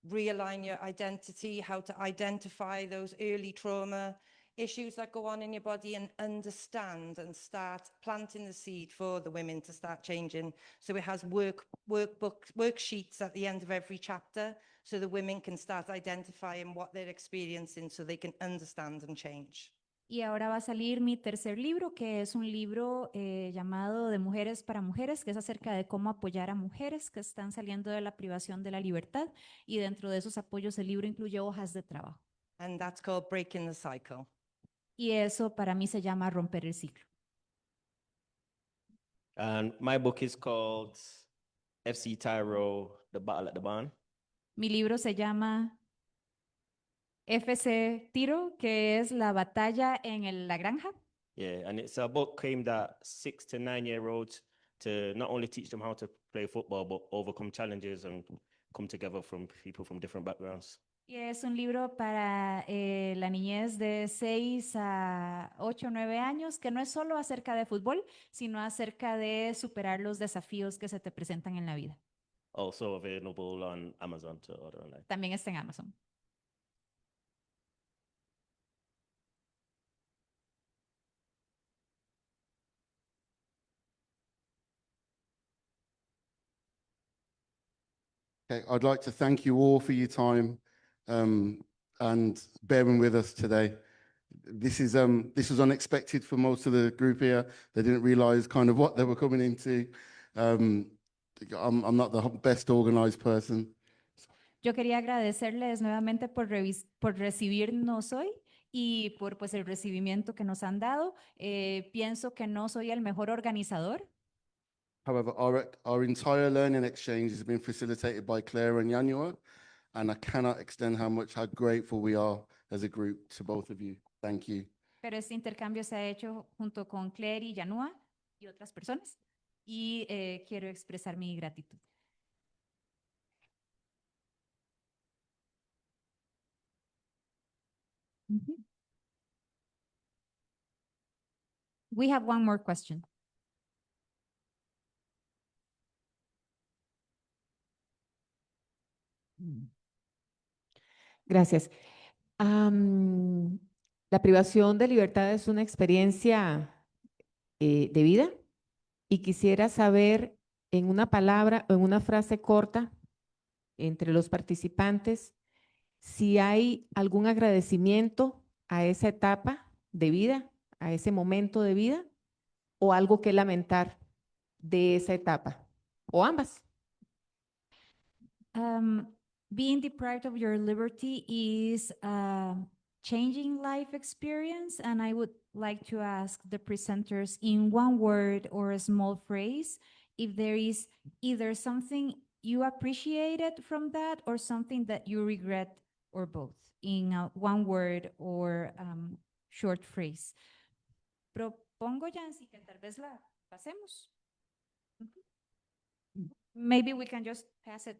Speaker 5: realign your identity, how to identify those early trauma issues that go on in your body and understand and start planting the seed for the women to start changing. So it has worksheets at the end of every chapter so the women can start identifying what they're experiencing so they can understand and change.
Speaker 11: Y ahora va a salir mi tercer libro, que es un libro llamado De Mujeres para Mujeres, que es acerca de cómo apoyar a mujeres que están saliendo de la privación de la libertad. Y dentro de esos apoyos el libro incluye hojas de trabajo.
Speaker 5: And that's called Breaking the Cycle.
Speaker 11: Y eso para mí se llama romper el ciclo.
Speaker 9: And my book is called FC Tyro, The Battle at the Barn.
Speaker 11: Mi libro se llama FC Tiro, que es la batalla en la granja.
Speaker 9: Yeah, and it's a book aimed at 6 to 9-year-olds to not only teach them how to play football, but overcome challenges and come together from people from different backgrounds.
Speaker 11: Y es un libro para la niñez de 6 a 8 o 9 años, que no es solo acerca de fútbol, sino acerca de superar los desafíos que se te presentan en la vida.
Speaker 9: Also available on Amazon to order online.
Speaker 11: También está en Amazon.
Speaker 2: Okay, I'd like to thank you all for your time and bearing with us today. This was unexpected for most of the group here. They didn't realise kind of what they were coming into. I'm not the best organised person.
Speaker 1: Yo quería agradecerles nuevamente por recibirnos hoy y por pues, el recibimiento que nos han dado. Pienso que no soy el mejor organizador.
Speaker 2: However, our entire learning exchange has been facilitated by Claire and Yanua, and I cannot extend how grateful we are as a group to both of you. Thank you.
Speaker 1: Pero este intercambio se ha hecho junto con Claire y Yanua y otras personas y quiero expresar mi gratitud. We have one more question.
Speaker 13: Gracias. La privación de libertad es una experiencia de vida y quisiera saber en una palabra o en una frase corta entre los participantes si hay algún agradecimiento a esa etapa de vida, a ese momento de vida o algo que lamentar de esa etapa o ambas.
Speaker 1: Being deprived of your liberty is a changing life experience, and I would like to ask the presenters in one word or a small phrase if there is either something you appreciated from that or something that you regret, or both, in one word or short phrase. Propongo, Yancy, que tal vez la pasemos. Maybe we can just pass it.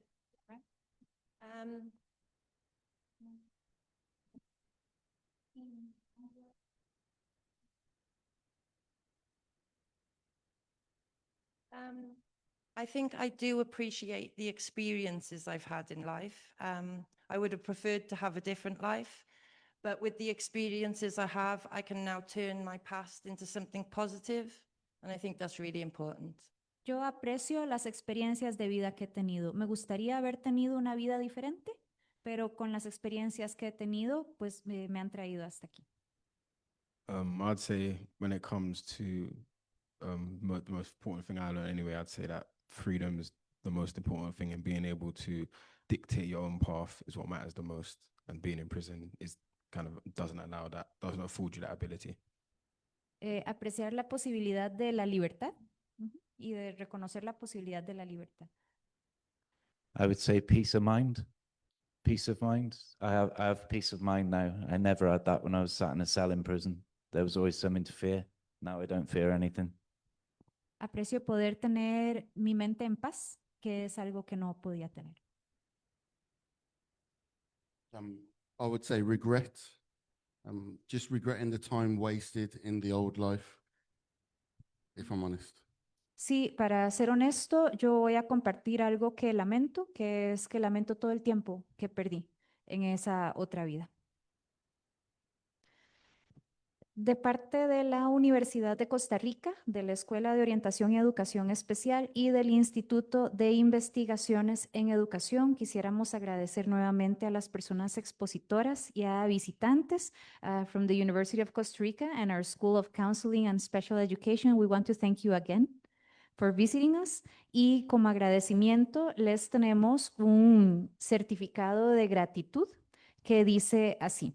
Speaker 5: I think I do appreciate the experiences I've had in life. I would have preferred to have a different life, but with the experiences I have, I can now turn my past into something positive, and I think that's really important.
Speaker 1: Yo aprecio las experiencias de vida que he tenido. Me gustaría haber tenido una vida diferente, pero con las experiencias que he tenido, pues me han traído hasta aquí.
Speaker 4: I'd say when it comes to the most important thing I learned anyway, I'd say that freedom is the most important thing, and being able to dictate your own path is what matters the most. And being in prison is doesn't afford you that ability.
Speaker 1: Apreciar la posibilidad de la libertad y de reconocer la posibilidad de la libertad.
Speaker 7: I would say peace of mind. Peace of mind. I have peace of mind now. I never had that when I was sat in a cell in prison. There was always something to fear. Now I don't fear anything.
Speaker 1: Aprecio poder tener mi mente en paz, que es algo que no podía tener.
Speaker 2: I would say regret. Just regretting the time wasted in the old life, if I'm honest.
Speaker 1: Sí, para ser honesto, yo voy a compartir algo que lamento, que es que lamento todo el tiempo que perdí en esa otra vida. De parte de la Universidad de Costa Rica, de la Escuela de Orientación y Educación Especial y del Instituto de Investigaciones en Educación, quisiéramos agradecer nuevamente a las personas expositoras y a visitantes from the University of Costa Rica and our School of Counseling and Special Education. We want to thank you again for visiting us. Y como agradecimiento les tenemos un certificado de gratitud que dice así.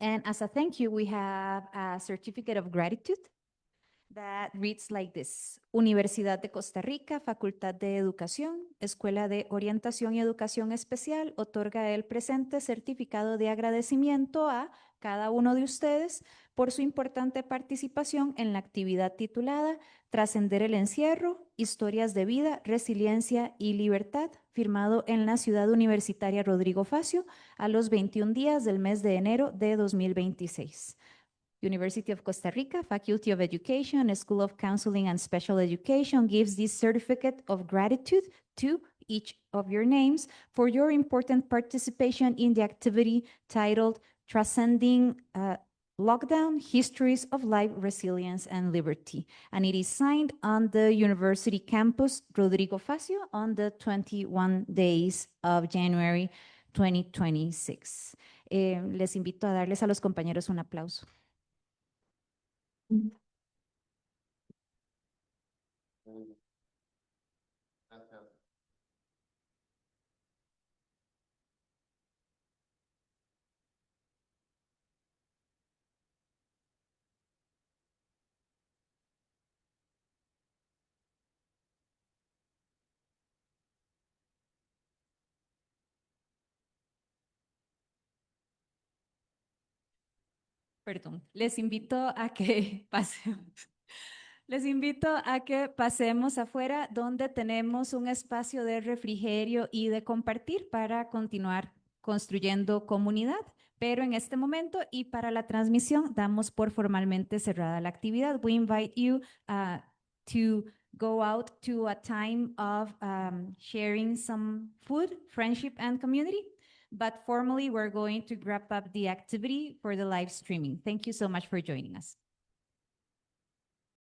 Speaker 1: And as a thank you, we have a certificate of gratitude that reads like this. Universidad de Costa Rica, Facultad de Educación, Escuela de Orientación y Educación Especial, otorga el presente certificado de agradecimiento a cada uno de ustedes por su importante participación en la actividad titulada Trascender el encierro, historias de vida, resiliencia y libertad, firmado en la Ciudad Universitaria Rodrigo Facio a los 21 días del mes de enero de 2026. University of Costa Rica, Faculty of Education, School of Counseling and Special Education gives this certificate of gratitude to each of your names for your important participation in the activity titled Transcending Lockdown, Histories of Life, Resilience, and Liberty. And it is signed on the University Campus Rodrigo Facio on the 21 days of January
Speaker 11: 2026. Les invito a darles a los compañeros un aplauso. Perdón, les invito a que pasemos. Les invito a que pasemos afuera donde tenemos un espacio de refrigerio y de compartir para continuar construyendo comunidad. Pero en este momento y para la transmisión damos por formalmente cerrada la actividad. We invite you to go out to a time of sharing some food, friendship, and community. But formally, we're going to wrap up the activity for the live streaming. Thank you so much for joining us.